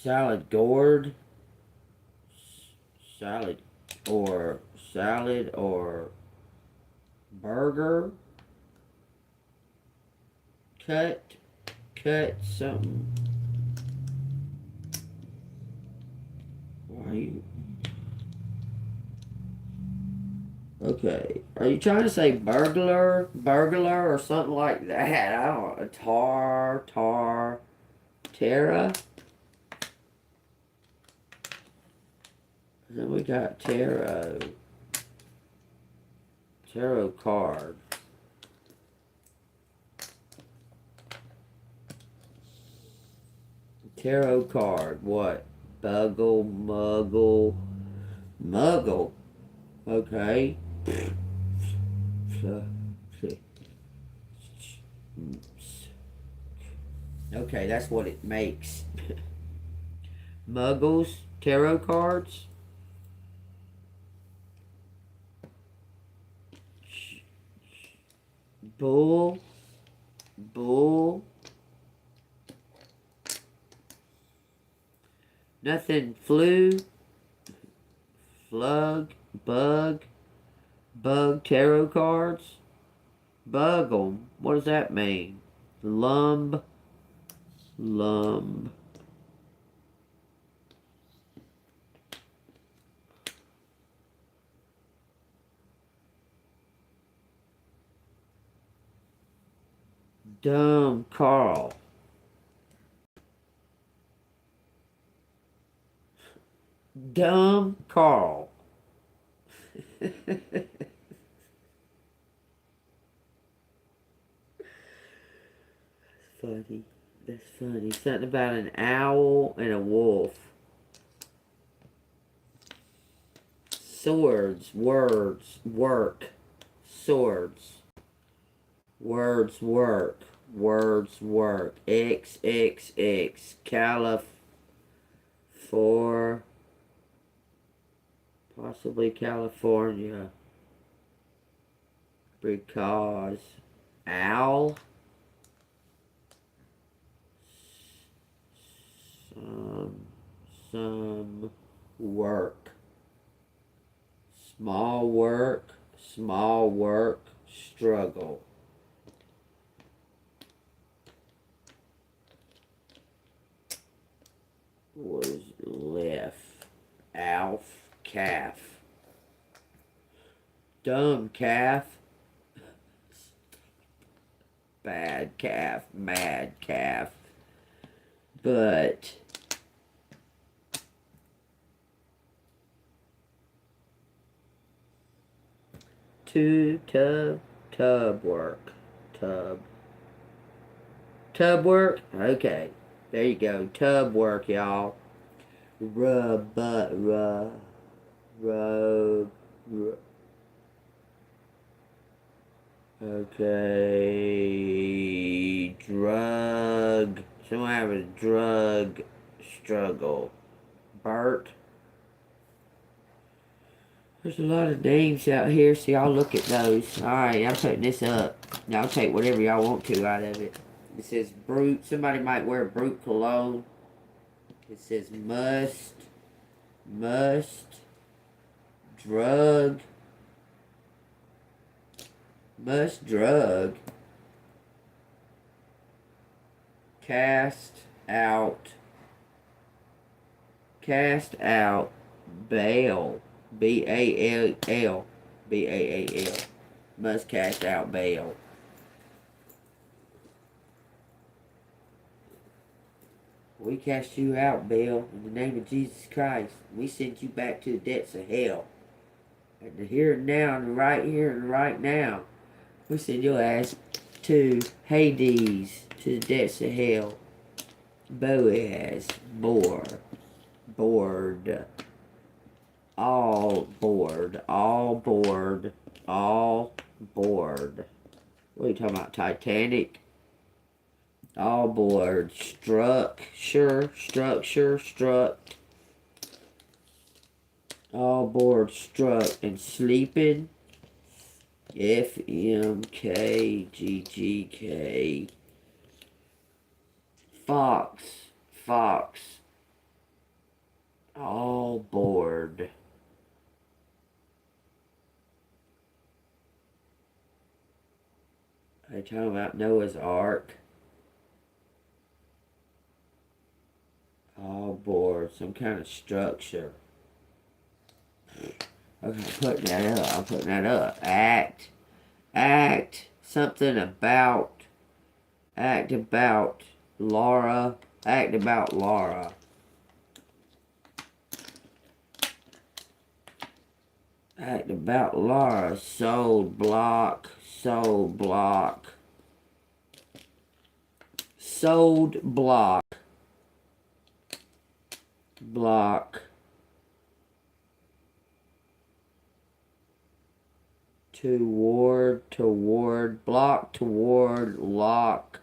Salad gourd. Salad or burger. Cut something. Why are you? Okay, are you trying to say burglar or something like that? I don't know. Terra. Then we got tarot card. Tarot card. What? Muggle. Okay. Okay, that's what it makes. Muggles, tarot cards. Bull. Nothing. Bug tarot cards. Bug 'em. What does that mean? Lumb. Dumb Carl. Dumb Carl. Funny. That's funny. Something about an owl and a wolf. Swords. Words. Work. Swords. Words. Work. Words. Work. XXX. Possibly California. Because. Owl. Some work. Small work, struggle. Was left. Alf, calf. Dumb calf. Bad calf, mad calf. But tub work. Tub work? Okay. There you go. Tub work, y'all. Okay. Drug. Someone have a drug struggle. Bert. There's a lot of names out here, so y'all look at those. Alright, I'm putting this up. Y'all take whatever y'all want to out of it. It says brute. Somebody might wear brute cologne. It says must, drug, must drug, cast out, bail, B-A-L-L, B-A-A-L, must cast out bail. We cast you out, Bill, in the name of Jesus Christ. We send you back to the depths of hell. And the here and now, and the right here and right now. We send your ass to Hades, to the depths of hell. Boaz, bored, all bored, all bored, all bored. What are you talking about, Titanic? All bored, structure, struck. All bored, struck, and sleeping. F-M-K-G-G-K. Fox. All bored. Are you talking about Noah's Ark? All bored. Some kind of structure. Okay, I'm putting that up. Act. Something about. Act about Laura. Act about Laura. Act about Laura. Sold block. Sold block. Sold block. Block. Toward, block, toward, lock,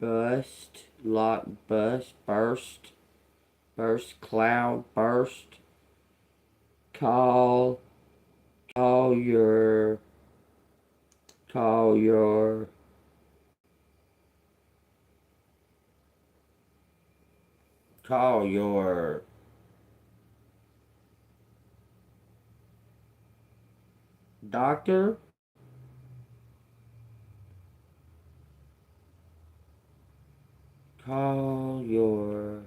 bust, burst, cloud, burst, call your, doctor. Call your...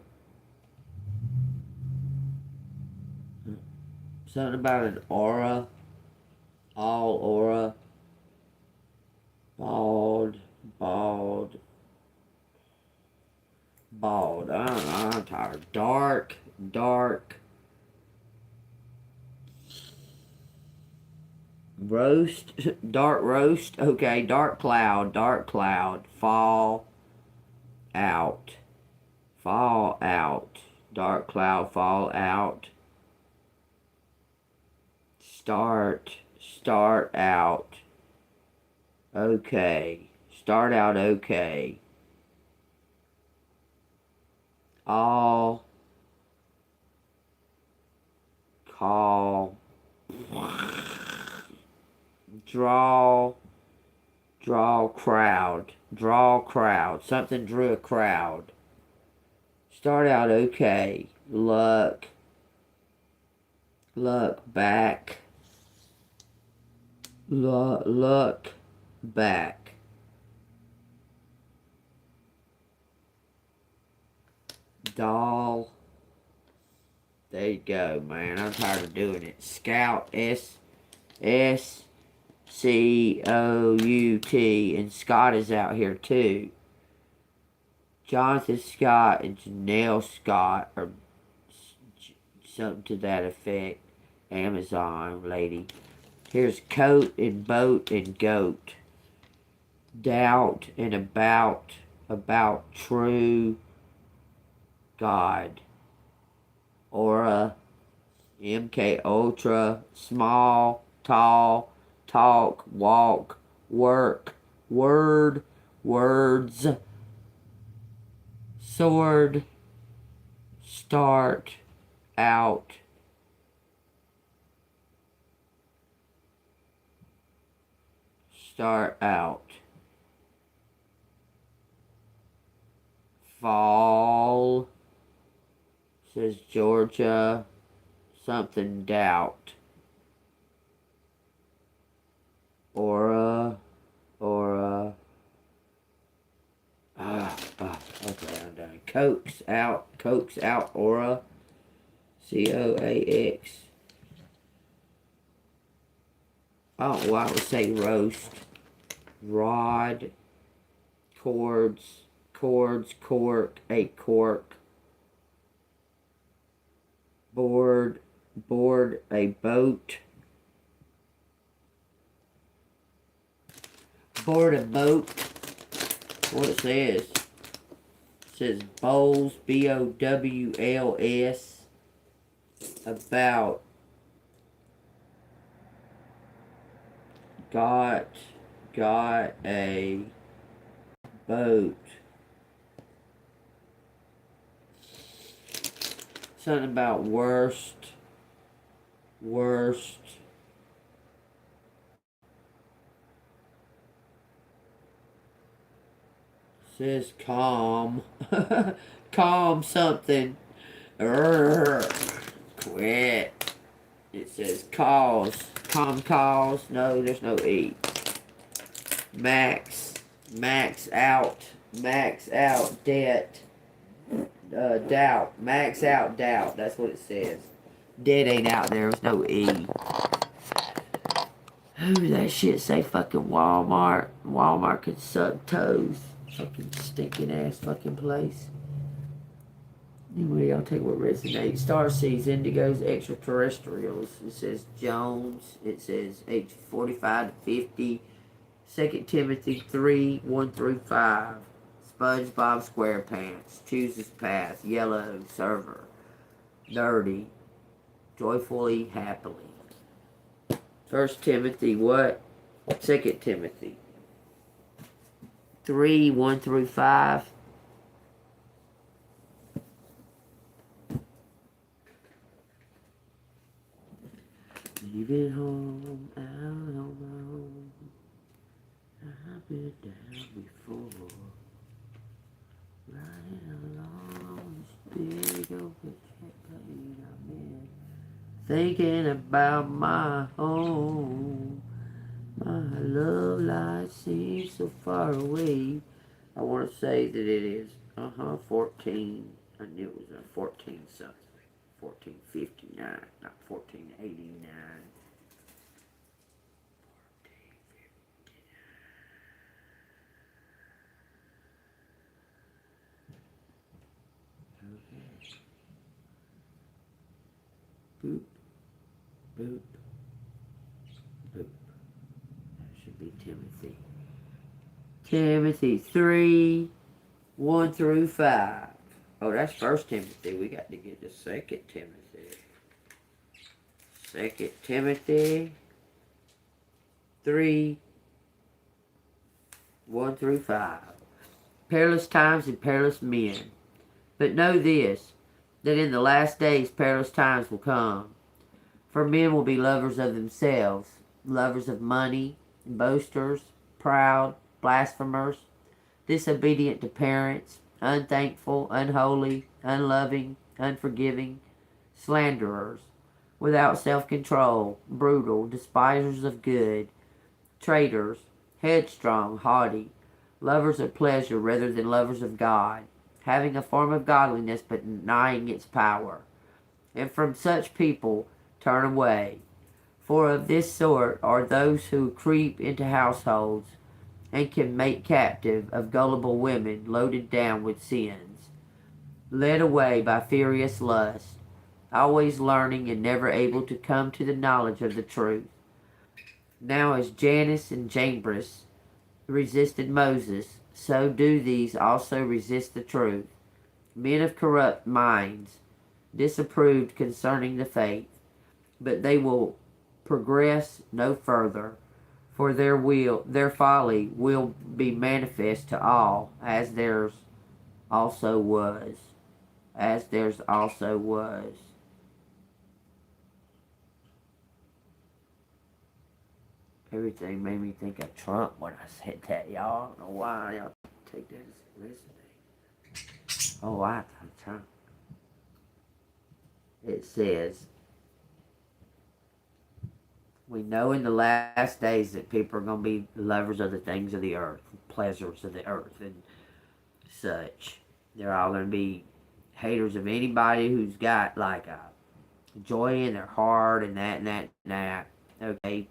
Something about an aura. All aura. Bald. I'm tired. Dark. Roast. Dark roast. Okay, dark cloud. Fall out. Dark cloud, fall out. Start out. Okay. Start out okay. All call. Draw crowd. Something drew a crowd. Start out okay. Look back. Look back. Doll. There you go, man. I'm tired of doing it. Scout. S-C-O-U-T. And Scott is out here too. Jonathan Scott and Janelle Scott, or something to that effect. Amazon lady. Here's coat and boat and goat. Doubt and about true God. Aura. MK Ultra. Small, tall, talk, walk, work, word, words. Sword. Start out. Fall says Georgia something doubt. Aura. Okay, I'm done. Coax out, aura. COAX. Oh, well, I would say roast. Rod. Cords, cork, a cork. Board, a boat. Board a boat. What it says? It says bowls, BOWLS. About. Got a boat. Something about worst. Says calm. Calm something. Quit. It says cause. Calm cause. No, there's no E. Max out. Debt. Doubt. Max out doubt. That's what it says. Dead ain't out there. There's no E. Ooh, that shit say fucking Walmart. Walmart could suck toes. Fucking stinking ass fucking place. Anyway, I'll take what resonates. Starseeds, indigos, extraterrestrials. It says Jones. It says age 45 to 50. 2 Timothy 3, 1-5. SpongeBob SquarePants. Chooses path. Yellow. Server. Dirty. Joyfully, happily. 1 Timothy what? 2 Timothy 3, 1-5. Leaving home, out on my own. I've been down before. Riding along this big open check plane I'm in. Thinking about my home. My love life seems so far away. I want to say that it is 14. I knew it was a 14 something. 1459, not 1489. Okay. Boop. Boop. Boop. That should be Timothy. Timothy 3, 1-5. Oh, that's 1 Timothy. We got to get the 2 Timothy. 2 Timothy 3, 1-5. Perilous times and perilous men. But know this, that in the last days perilous times will come. For men will be lovers of themselves, lovers of money, boasters, proud, blasphemers, disobedient to parents, unthankful, unholy, unloving, unforgiving, slanderers, without self-control, brutal, despisers of good, traitors, headstrong, haughty, lovers of pleasure rather than lovers of God, having a form of godliness but denying its power. And from such people turn away. For of this sort are those who creep into households and can make captive of gullible women loaded down with sins, led away by furious lust, always learning and never able to come to the knowledge of the truth. Now as Jannes and Jambres resisted Moses, so do these also resist the truth. Men of corrupt minds, disapproved concerning the faith, but they will progress no further, for their folly will be manifest to all, as theirs also was. Everything made me think of Trump when I said that, y'all. I don't know why y'all take that as listening. Oh, I thought Trump. It says, we know in the last days that people are going to be lovers of the things of the earth, pleasures of the earth, and such. They're all going to be haters of anybody who's got like a joy in their heart and that and that and that. Okay.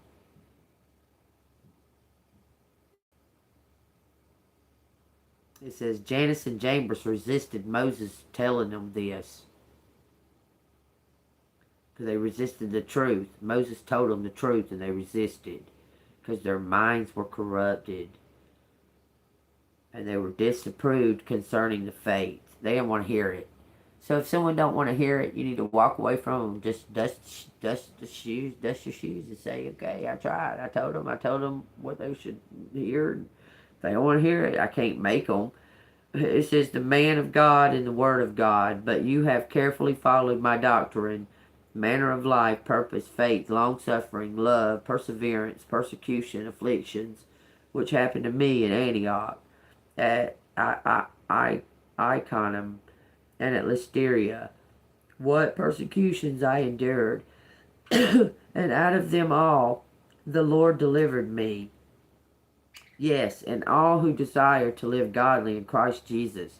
It says Jannes and Jambres resisted Moses telling them this. Because they resisted the truth. Moses told them the truth and they resisted. Because their minds were corrupted. And they were disapproved concerning the faith. They didn't want to hear it. So if someone don't want to hear it, you need to walk away from them. Just dust your shoes, and say, okay, I tried. I told them what they should hear. If they don't want to hear it, I can't make them. It says, the man of God and the word of God, but you have carefully followed my doctrine, manner of life, purpose, faith, long-suffering, love, perseverance, persecution, afflictions, which happened to me in Antioch, at Iconium, and at Lysteria, what persecutions I endured, and out of them all the Lord delivered me. Yes, and all who desire to live godly in Christ Jesus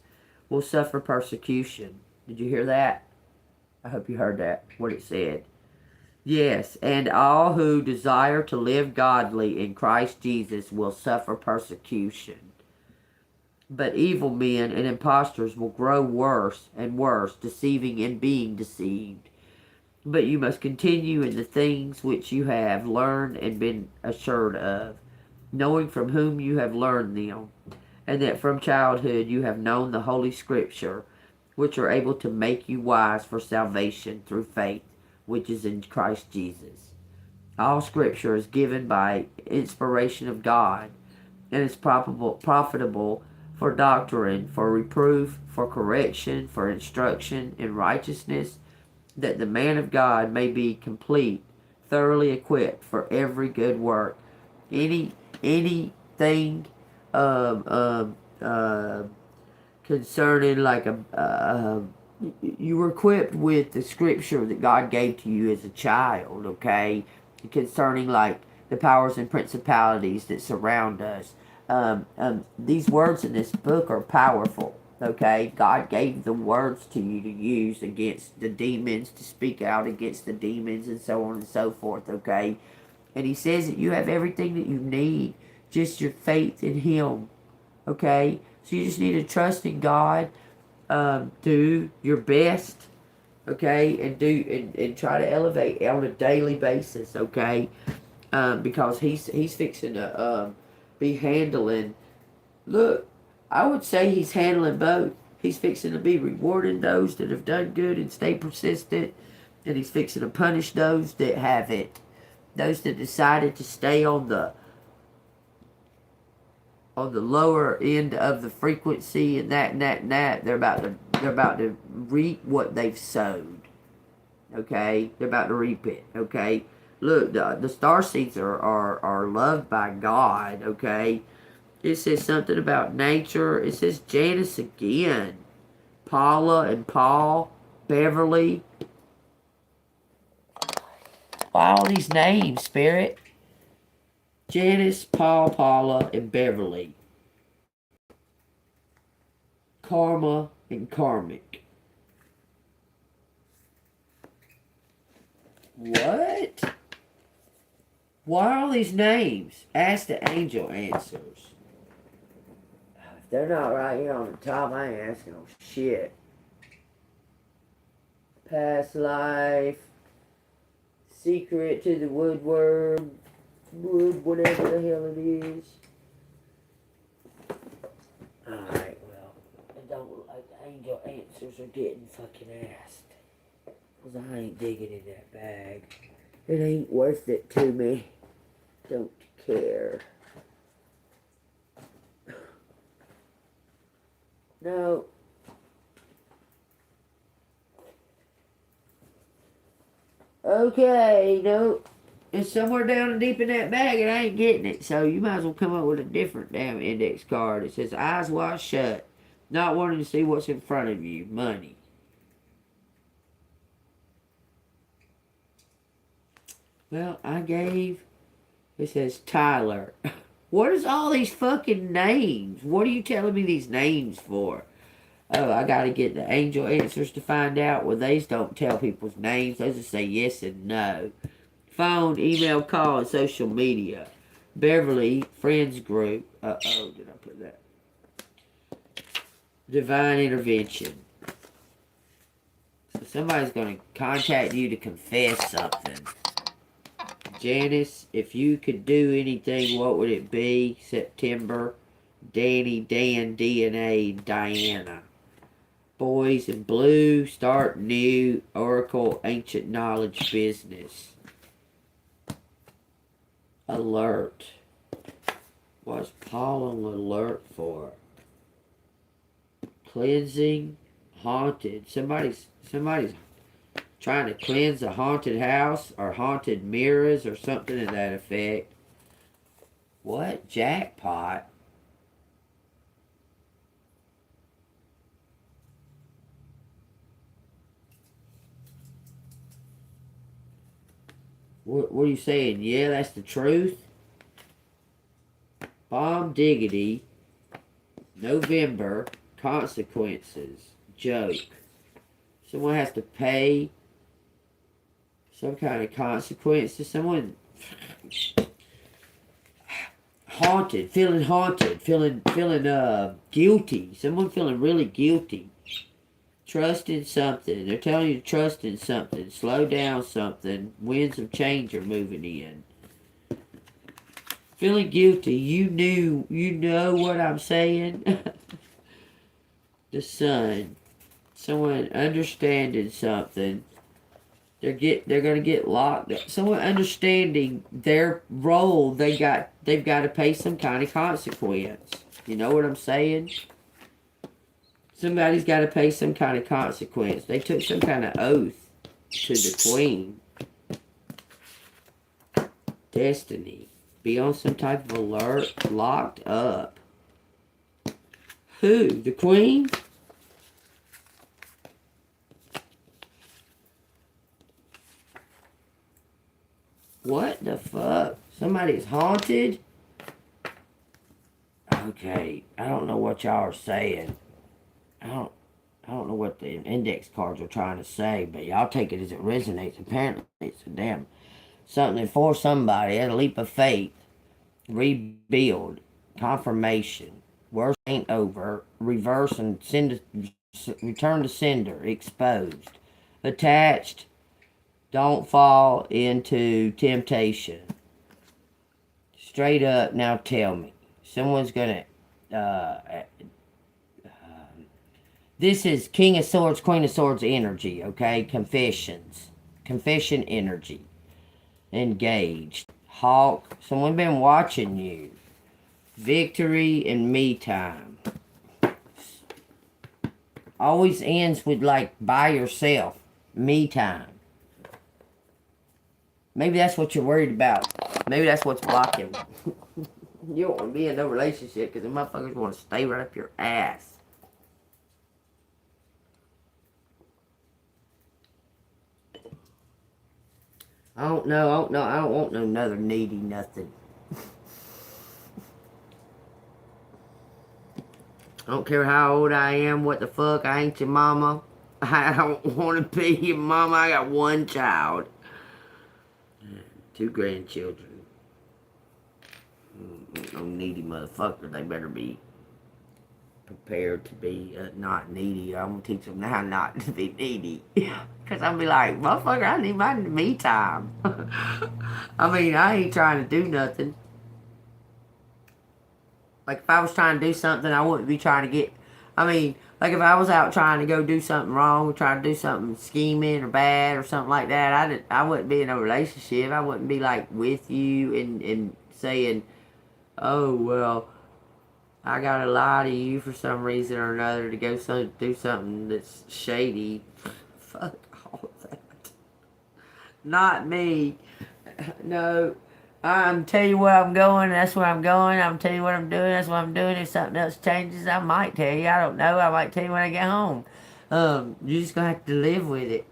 will suffer persecution. Did you hear that? I hope you heard that, what it said. Yes, and all who desire to live godly in Christ Jesus will suffer persecution. But evil men and impostors will grow worse and worse, deceiving and being deceived. But you must continue in the things which you have learned and been assured of, knowing from whom you have learned them, and that from childhood you have known the Holy Scripture, which are able to make you wise for salvation through faith, which is in Christ Jesus. All Scripture is given by inspiration of God, and is profitable for doctrine, for reproof, for correction, for instruction in righteousness, that the man of God may be complete, thoroughly equipped for every good work. Anything concerning like you were equipped with the scripture that God gave to you as a child, okay? Concerning like the powers and principalities that surround us. These words in this book are powerful, okay? God gave the words to you to use against the demons, to speak out against the demons and so on and so forth, okay? And he says that you have everything that you need, just your faith in him, okay? So you just need to trust in God, do your best, okay? And try to elevate on a daily basis, okay? Because he's fixing to be handling. Look, I would say he's handling both. He's fixing to be rewarding those that have done good and stay persistent, and he's fixing to punish those that haven't. Those that decided to stay on the lower end of the frequency and that, they're about to reap what they've sowed. Okay, they're about to reap it. Okay. Look, the star seeds are loved by God, okay? It says something about nature. It says Janice again. Paula and Paul. Beverly. Why all these names, Spirit? Janice, Paul, Paula, and Beverly. Karma and Karmic. What? Why all these names? Ask the angel answers. If they're not right here on the top, I ain't asking no shit. Past life. Secret to the woodworm. Wood, whatever the hell it is. Alright, well, I don't look like the angel answers are getting fucking asked. Because I ain't digging in that bag. It ain't worth it to me. Don't care. No. Okay, no. It's somewhere down deep in that bag and I ain't getting it. So you might as well come up with a different damn index card. It says eyes wide shut. Not wanting to see what's in front of you. Money. Well, it says Tyler. What is all these fucking names? What are you telling me these names for? Oh, I gotta get the angel answers to find out. Well, they don't tell people's names. They just say yes and no. Phone, email, call, and social media. Beverly, friends group. Uh-oh, did I put that? Divine intervention. So somebody's going to contact you to confess something. Janice, if you could do anything, what would it be? September. Danny, Dan, DNA, Diana. Boys in blue, start new, Oracle, ancient knowledge, business. Alert. What's pollen alert for? Cleansing, haunted. Somebody's trying to cleanse a haunted house or haunted mirrors or something to that effect. What? Jackpot? What are you saying? Yeah, that's the truth? Bomb diggity. November. Consequences. Joke. Someone has to pay some kind of consequence to someone. Haunted. Feeling guilty. Someone feeling really guilty. Trust in something. They're telling you to trust in something. Slow down something. Winds of change are moving in. Feeling guilty. You know what I'm saying? The sun. Someone understanding something. They're gonna get locked up. Someone understanding their role, they've got to pay some kind of consequence. You know what I'm saying? Somebody's got to pay some kind of consequence. They took some kind of oath to the queen. Destiny. Be on some type of alert. Locked up. Who? The queen? What the fuck? Somebody's haunted? Okay. I don't know what y'all are saying. I don't know what the index cards are trying to say, but y'all take it as it resonates. Apparently, it's a damn something for somebody. A leap of faith, rebuild, confirmation. Worst ain't over. Reverse and send. Return to sender. Exposed, attached. Don't fall into temptation. Straight up. Now tell me, someone's gonna. This is King of Swords, Queen of Swords energy, okay? Confessions. Confession energy. Engaged. Hawk. Someone been watching you. Victory and me time. Always ends with like by yourself. Me time. Maybe that's what you're worried about. Maybe that's what's blocking. You don't want to be in no relationship because the motherfuckers want to stay right up your ass. I don't know. I don't want no another needy nothing. I don't care how old I am, what the fuck, I ain't your mama. I don't want to be your mama. I got one child. 2 grandchildren. No needy motherfucker. They better be prepared to be not needy. I'm going to teach them now not to be needy. Because I'll be like, motherfucker, I need my me time. I mean, I ain't trying to do nothing. Like, if I was trying to do something, I wouldn't be trying to get... I mean, like, if I was out trying to go do something wrong, trying to do something scheming or bad or something like that, I wouldn't be in a relationship. I wouldn't be, like, with you and saying, oh, well, I gotta lie to you for some reason or another to go do something that's shady. Fuck all that. Not me. No. I'm tell you where I'm going, that's where I'm going. I'm tell you what I'm doing, that's what I'm doing. If something else changes, I might tell you. I don't know. I might tell you when I get home. You're just gonna have to live with it.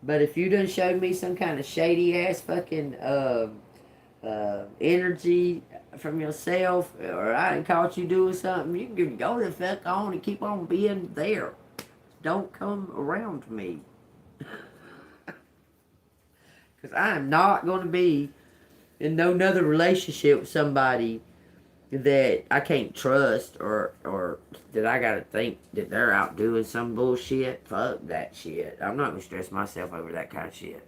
But if you done showed me some kind of shady ass fucking energy from yourself, or I done caught you doing something, you can go the fuck on and keep on being there. Don't come around me. Because I am not going to be in no other relationship with somebody that I can't trust, or that I gotta think that they're out doing some bullshit. Fuck that shit. I'm not gonna stress myself over that kind of shit.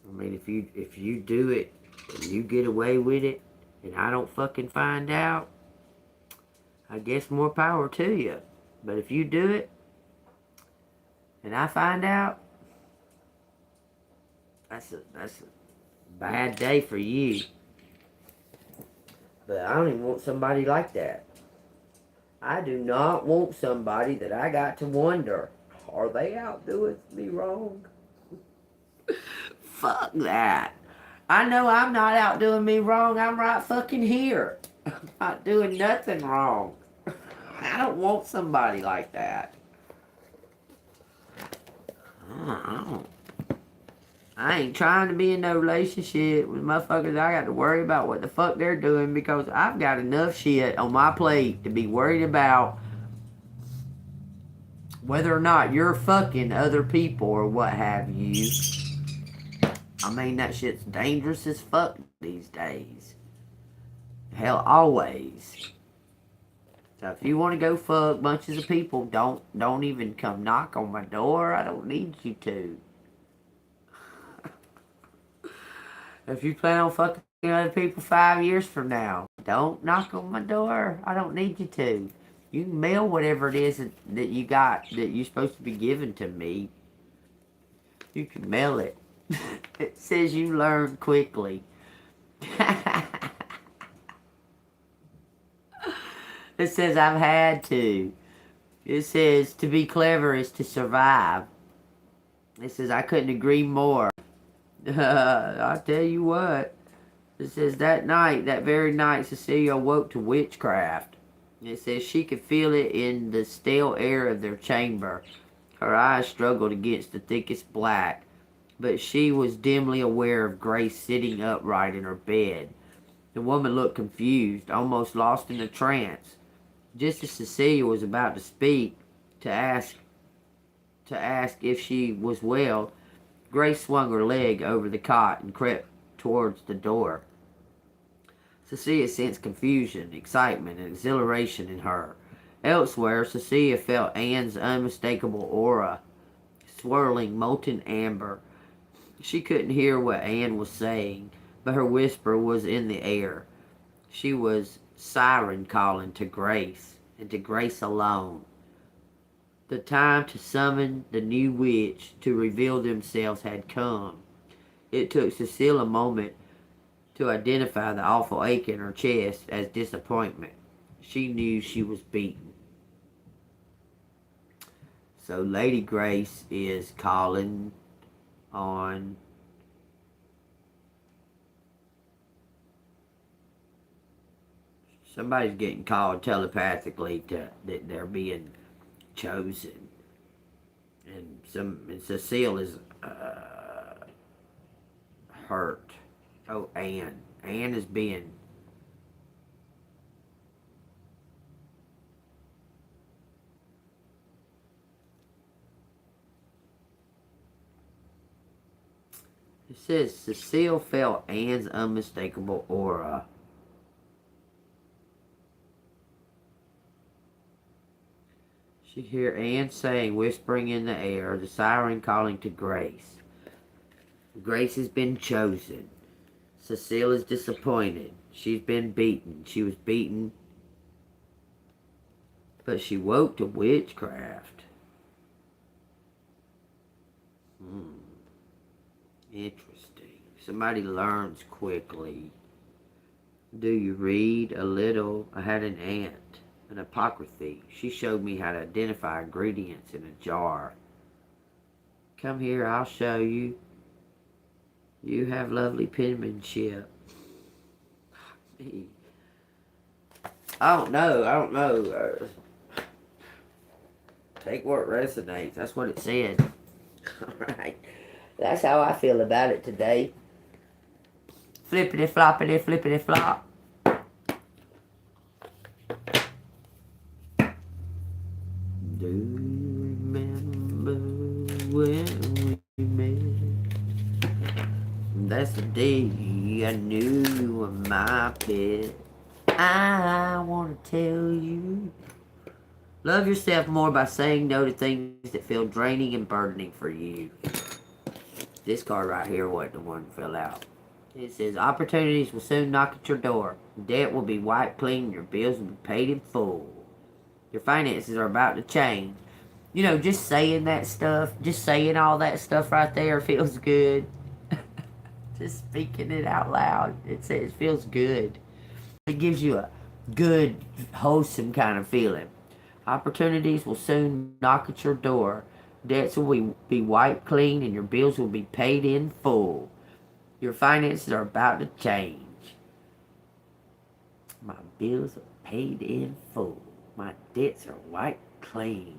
I mean, if you do it and you get away with it, and I don't fucking find out, I guess more power to you. But if you do it and I find out, that's a bad day for you. But I don't even want somebody like that. I do not want somebody that I got to wonder, are they out doing me wrong? Fuck that. I know I'm not out doing me wrong. I'm right fucking here. I'm not doing nothing wrong. I don't want somebody like that. I ain't trying to be in no relationship with motherfuckers I got to worry about what the fuck they're doing, because I've got enough shit on my plate to be worried about whether or not you're fucking other people or what have you. I mean, that shit's dangerous as fuck these days. Hell, always. So if you want to go fuck bunches of people, don't even come knock on my door. I don't need you to. If you plan on fucking other people 5 years from now, don't knock on my door. I don't need you to. You can mail whatever it is that you got that you're supposed to be giving to me. You can mail it. It says you learn quickly. It says I've had to. It says to be clever is to survive. It says I couldn't agree more. I'll tell you what. It says that very night, Cecilia awoke to witchcraft. It says she could feel it in the stale air of their chamber. Her eyes struggled against the thickest black, but she was dimly aware of Grace sitting upright in her bed. The woman looked confused, almost lost in a trance. Just as Cecilia was about to speak, to ask if she was well, Grace swung her leg over the cot and crept towards the door. Cecilia sensed confusion, excitement, and exhilaration in her. Elsewhere, Cecilia felt Anne's unmistakable aura, swirling molten amber. She couldn't hear what Anne was saying, but her whisper was in the air. She was siren calling to Grace, and to Grace alone. The time to summon the new witch to reveal themselves had come. It took Cecile a moment to identify the awful ache in her chest as disappointment. She knew she was beaten. So Lady Grace is calling on somebody's getting called telepathically that they're being chosen, and Cecile is hurt. Oh, Anne is being it says Cecile felt Anne's unmistakable aura. She hear Anne saying, whispering in the air, the siren calling to Grace. Grace has been chosen. Cecile is disappointed. She's been beaten. She was beaten, but she woke to witchcraft. Interesting. Somebody learns quickly. Do you read a little? I had an aunt, an apocryphy. She showed me how to identify ingredients in a jar. Come here, I'll show you. You have lovely penmanship. I don't know. Take what resonates. That's what it said. Alright. That's how I feel about it today. Flippity floppity flippity flop. Do you remember when we met? That's the day I knew you were my pet. I want to tell you. Love yourself more by saying no to things that feel draining and burdening for you. This card right here wasn't the one that fell out. It says, opportunities will soon knock at your door. Debt will be wiped clean. Your bills will be paid in full. Your finances are about to change. You know, just saying that stuff, just saying all that stuff right there feels good. Just speaking it out loud, it feels good. It gives you a good, wholesome kind of feeling. Opportunities will soon knock at your door. Debts will be wiped clean and your bills will be paid in full. Your finances are about to change. My bills are paid in full. My debts are wiped clean.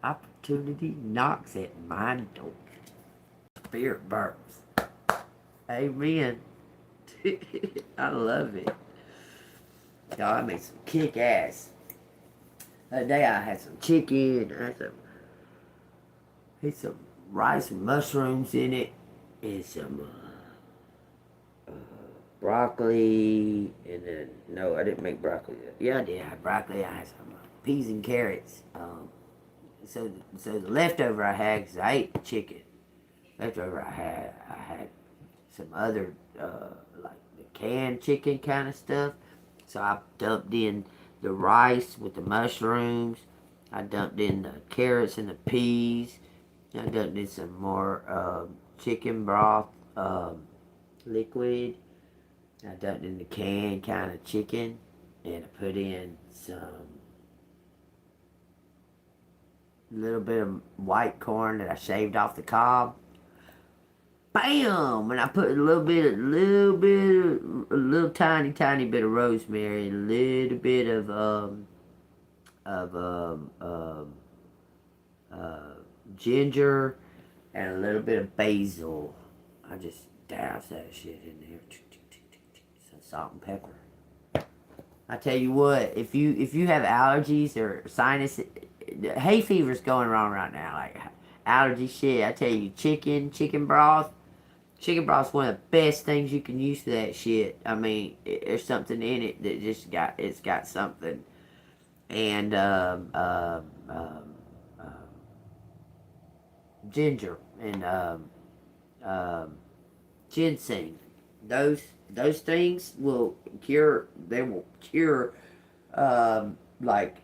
Opportunity knocks at my door. Spirit burns. Amen. I love it. Y'all, I made some kick ass. The other day I had some chicken, I had some rice and mushrooms in it, and some broccoli, and then, no, I didn't make broccoli. Yeah, I did. I had broccoli. I had some peas and carrots. So the leftover I had, because I ate the chicken, leftover I had some other, like the canned chicken kind of stuff. So I dumped in the rice with the mushrooms. I dumped in the carrots and the peas. I dumped in some more chicken broth liquid. I dumped in the canned kind of chicken. And I put in some little bit of white corn that I shaved off the cob. Bam! And I put a little tiny bit of rosemary, a little bit of ginger, and a little bit of basil. I just doused that shit in there. Some salt and pepper. I tell you what, if you have allergies or sinus, hay fever's going around right now, like allergy shit. I tell you, chicken broth. Chicken broth's one of the best things you can use for that shit. I mean, there's something in it that it's got something. And, ginger and, ginseng. Those things will cure, like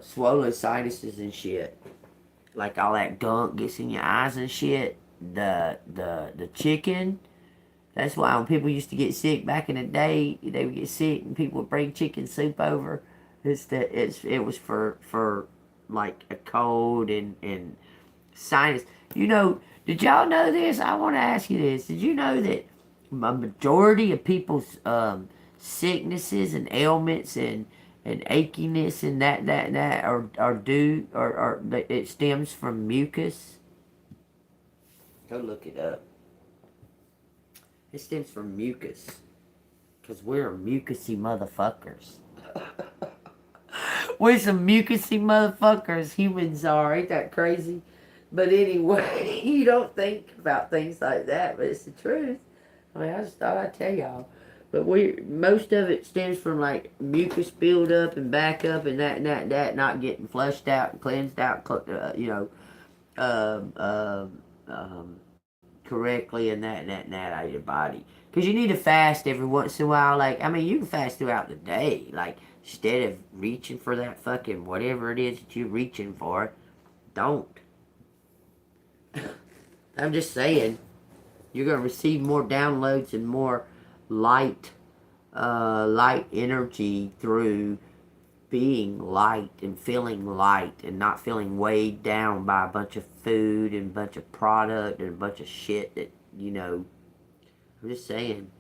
swollen sinuses and shit. Like all that gunk gets in your eyes and shit. The chicken, that's why when people used to get sick back in the day, they would get sick and people would bring chicken soup over. It was for like a cold and sinus. You know, did y'all know this? I want to ask you this. Did you know that a majority of people's sicknesses and ailments and achiness and that it stems from mucus? Go look it up. It stems from mucus. Because we're mucusy motherfuckers. We're some mucusy motherfuckers. Humans are. Ain't that crazy? But anyway, you don't think about things like that. But it's the truth. I mean, I just thought I'd tell y'all. But most of it stems from like mucus buildup and backup and that not getting flushed out and cleansed out, correctly and that out of your body. Because you need to fast every once in a while. Like, I mean, you can fast throughout the day. Like, instead of reaching for that fucking whatever it is that you're reaching for, don't. I'm just saying, you're going to receive more downloads and more light energy through being light and feeling light and not feeling weighed down by a bunch of food and a bunch of product and a bunch of shit that, you know, I'm just saying,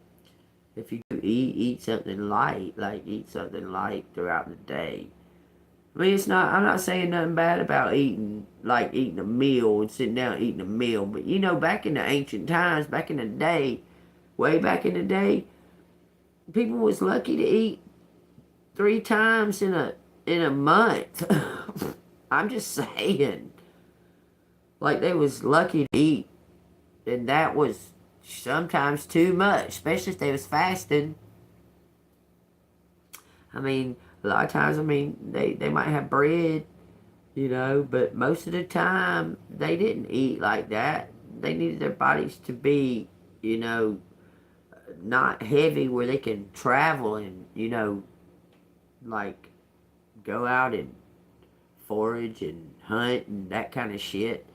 if you eat something light, like eat something light throughout the day. I mean, it's not, I'm not saying nothing bad about eating, like eating a meal and sitting down eating a meal. But, you know, back in the ancient times, back in the day, way back in the day, people was lucky to eat 3 times in a month. I'm just saying. Like, they was lucky to eat. And that was sometimes too much, especially if they was fasting. I mean, a lot of times, I mean, they might have bread, you know, but most of the time, they didn't eat like that. They needed their bodies to be, you know, not heavy where they can travel and, you know, like go out and forage and hunt and that kind of shit.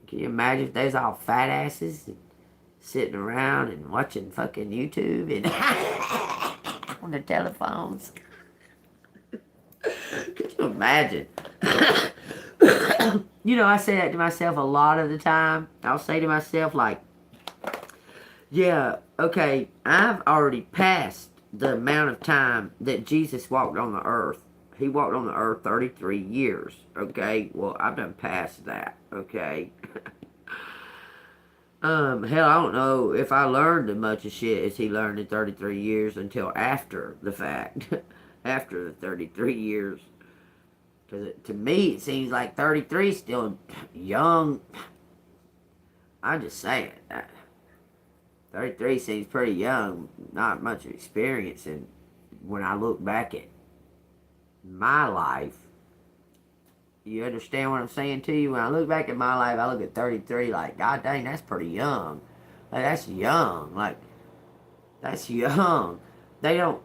Can you imagine if there's all fat asses and sitting around and watching fucking YouTube and on their telephones? Could you imagine? You know, I say that to myself a lot of the time. I'll say to myself, like, yeah, okay, I've already passed the amount of time that Jesus walked on the earth. He walked on the earth 33 years, okay? Well, I've done past that, okay? Hell, I don't know if I learned as much of shit as he learned in 33 years until after the fact. After the 33 years. Because to me, it seems like 33 is still young. I'm just saying. 33 seems pretty young. Not much experience. And when I look back at my life, you understand what I'm saying to you? When I look back at my life, I look at 33 like, God dang, that's pretty young. Like, that's young. Like, that's young. They don't,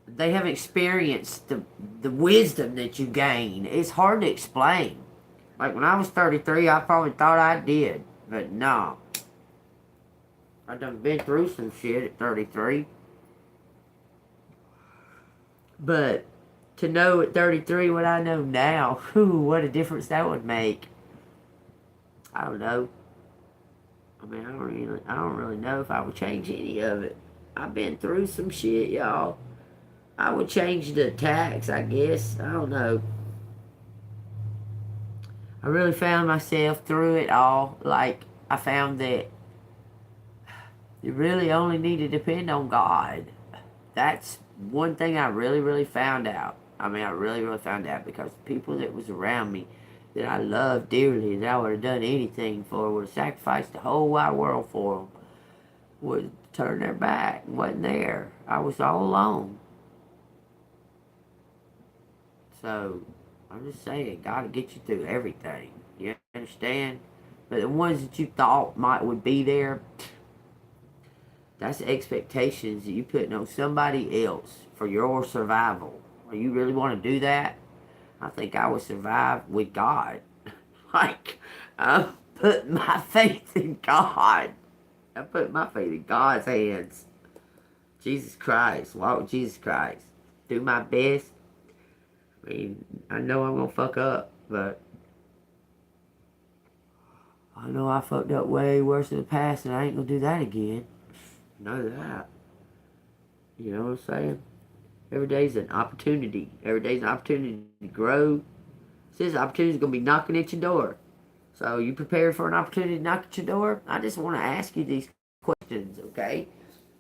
they haven't experienced the wisdom that you gain. It's hard to explain. Like, when I was 33, I probably thought I did. But no. I done been through some shit at 33. But to know at 33 what I know now, whew, what a difference that would make. I don't know. I mean, I don't really know if I would change any of it. I've been through some shit, y'all. I would change the tax, I guess. I don't know. I really found myself through it all. Like, I found that you really only need to depend on God. That's one thing I really, really found out. I mean, I really, really found out because the people that was around me that I loved dearly, that I would have done anything for, would have sacrificed the whole wide world for them, would turn their back, wasn't there. I was all alone. So, I'm just saying, God will get you through everything. You understand? But the ones that you thought would be there, that's the expectations that you putting on somebody else for your survival. Or you really want to do that? I think I would survive with God. Like, I'm putting my faith in God. I put my faith in God's hands. Jesus Christ. Walk with Jesus Christ. Do my best. I mean, I know I'm going to fuck up, but I know I fucked up way worse in the past, and I ain't going to do that again. Know that. You know what I'm saying? Every day's an opportunity. Every day's an opportunity to grow. This opportunity's going to be knocking at your door. So, you prepared for an opportunity to knock at your door? I just want to ask you these questions, okay?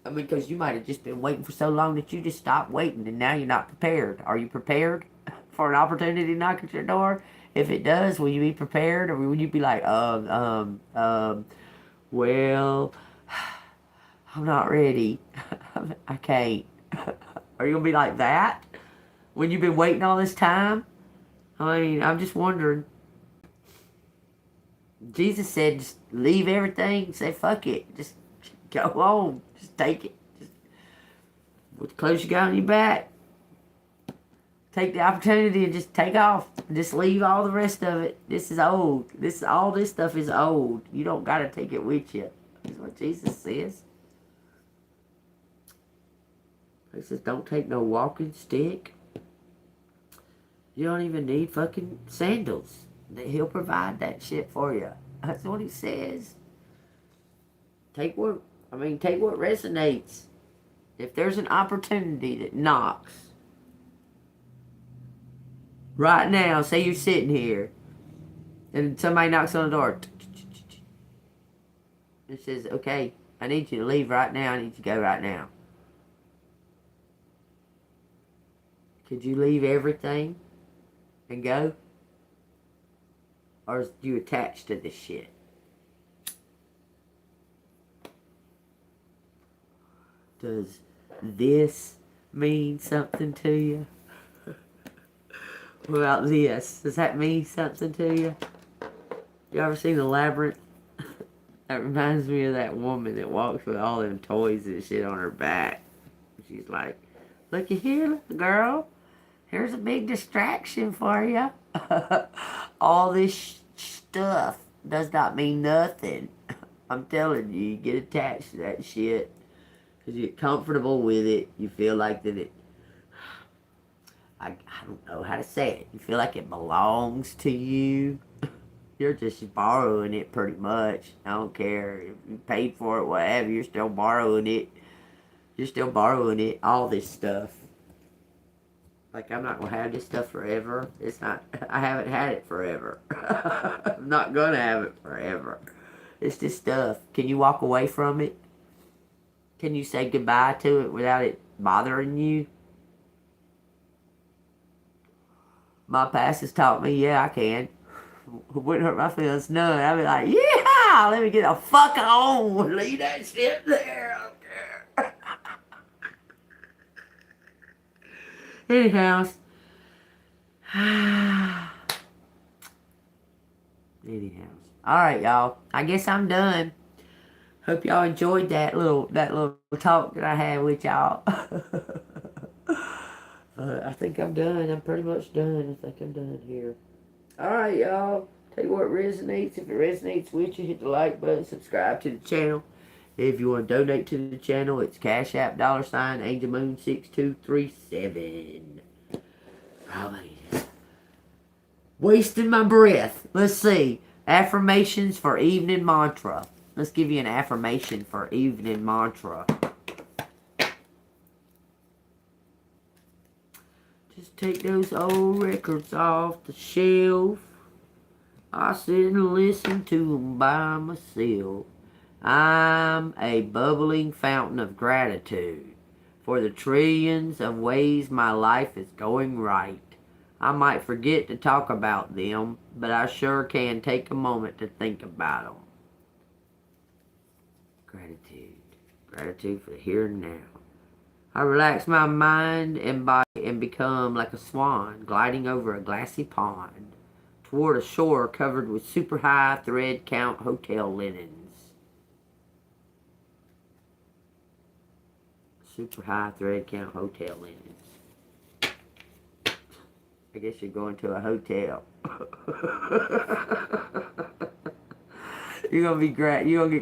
I mean, because you might have just been waiting for so long that you just stopped waiting, and now you're not prepared. Are you prepared for an opportunity to knock at your door? If it does, will you be prepared, or will you be like, well, I'm not ready. I can't. Are you going to be like that when you've been waiting all this time? I mean, I'm just wondering. Jesus said, just leave everything, say fuck it. Just go on. Just take it. Just, with the clothes you got on your back, take the opportunity and just take off. Just leave all the rest of it. This is old. All this stuff is old. You don't got to take it with you. That's what Jesus says. He says, don't take no walking stick. You don't even need fucking sandals. He'll provide that shit for you. That's what he says. Take what resonates. If there's an opportunity that knocks, Right now, say you're sitting here, and somebody knocks on the door. It says, okay, I need you to leave right now. I need you to go right now. Could you leave everything and go? Or is you attached to this shit? Does this mean something to you? What about this? Does that mean something to you? You ever seen The Labyrinth? That reminds me of that woman that walks with all them toys and shit on her back. She's like, looky here, little girl. Here's a big distraction for you. All this stuff does not mean nothing. I'm telling you, you get attached to that shit. Because you get comfortable with it. You feel like that it... I don't know how to say it. You feel like it belongs to you. You're just borrowing it pretty much. I don't care if you paid for it, whatever. You're still borrowing it. You're still borrowing it. All this stuff. Like, I'm not going to have this stuff forever. It's not... I haven't had it forever. I'm not going to have it forever. It's this stuff. Can you walk away from it? Can you say goodbye to it without it bothering you? My past has taught me, yeah, I can. It wouldn't hurt my feelings none. I'd be like, yeah, let me get the fuck on. Leave that shit there. I don't care. Anyhow. Alright, y'all. I guess I'm done. Hope y'all enjoyed that little talk that I had with y'all. I think I'm done. I'm pretty much done. I think I'm done here. Alright, y'all. Tell you what resonates. If it resonates with you, hit the like button. Subscribe to the channel. If you want to donate to the channel, it's Cash App, $AngelMoon6237. Probably wasting my breath. Let's see. Affirmations for evening mantra. Let's give you an affirmation for evening mantra. Just take those old records off the shelf. I sit and listen to them by myself. I'm a bubbling fountain of gratitude for the trillions of ways my life is going right. I might forget to talk about them, but I sure can take a moment to think about them. Gratitude. Gratitude for the here and now. I relax my mind and body and become like a swan gliding over a glassy pond toward a shore covered with super high thread count hotel linens. Super high thread count hotel linens. I guess you're going to a hotel. You're gonna get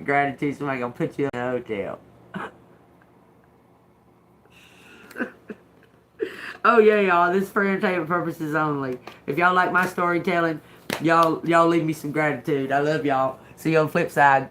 gratitude. Somebody gonna put you in a hotel. Oh yeah, y'all. This is for entertainment purposes only. If y'all like my storytelling, y'all leave me some gratitude. I love y'all. See you on the flip side.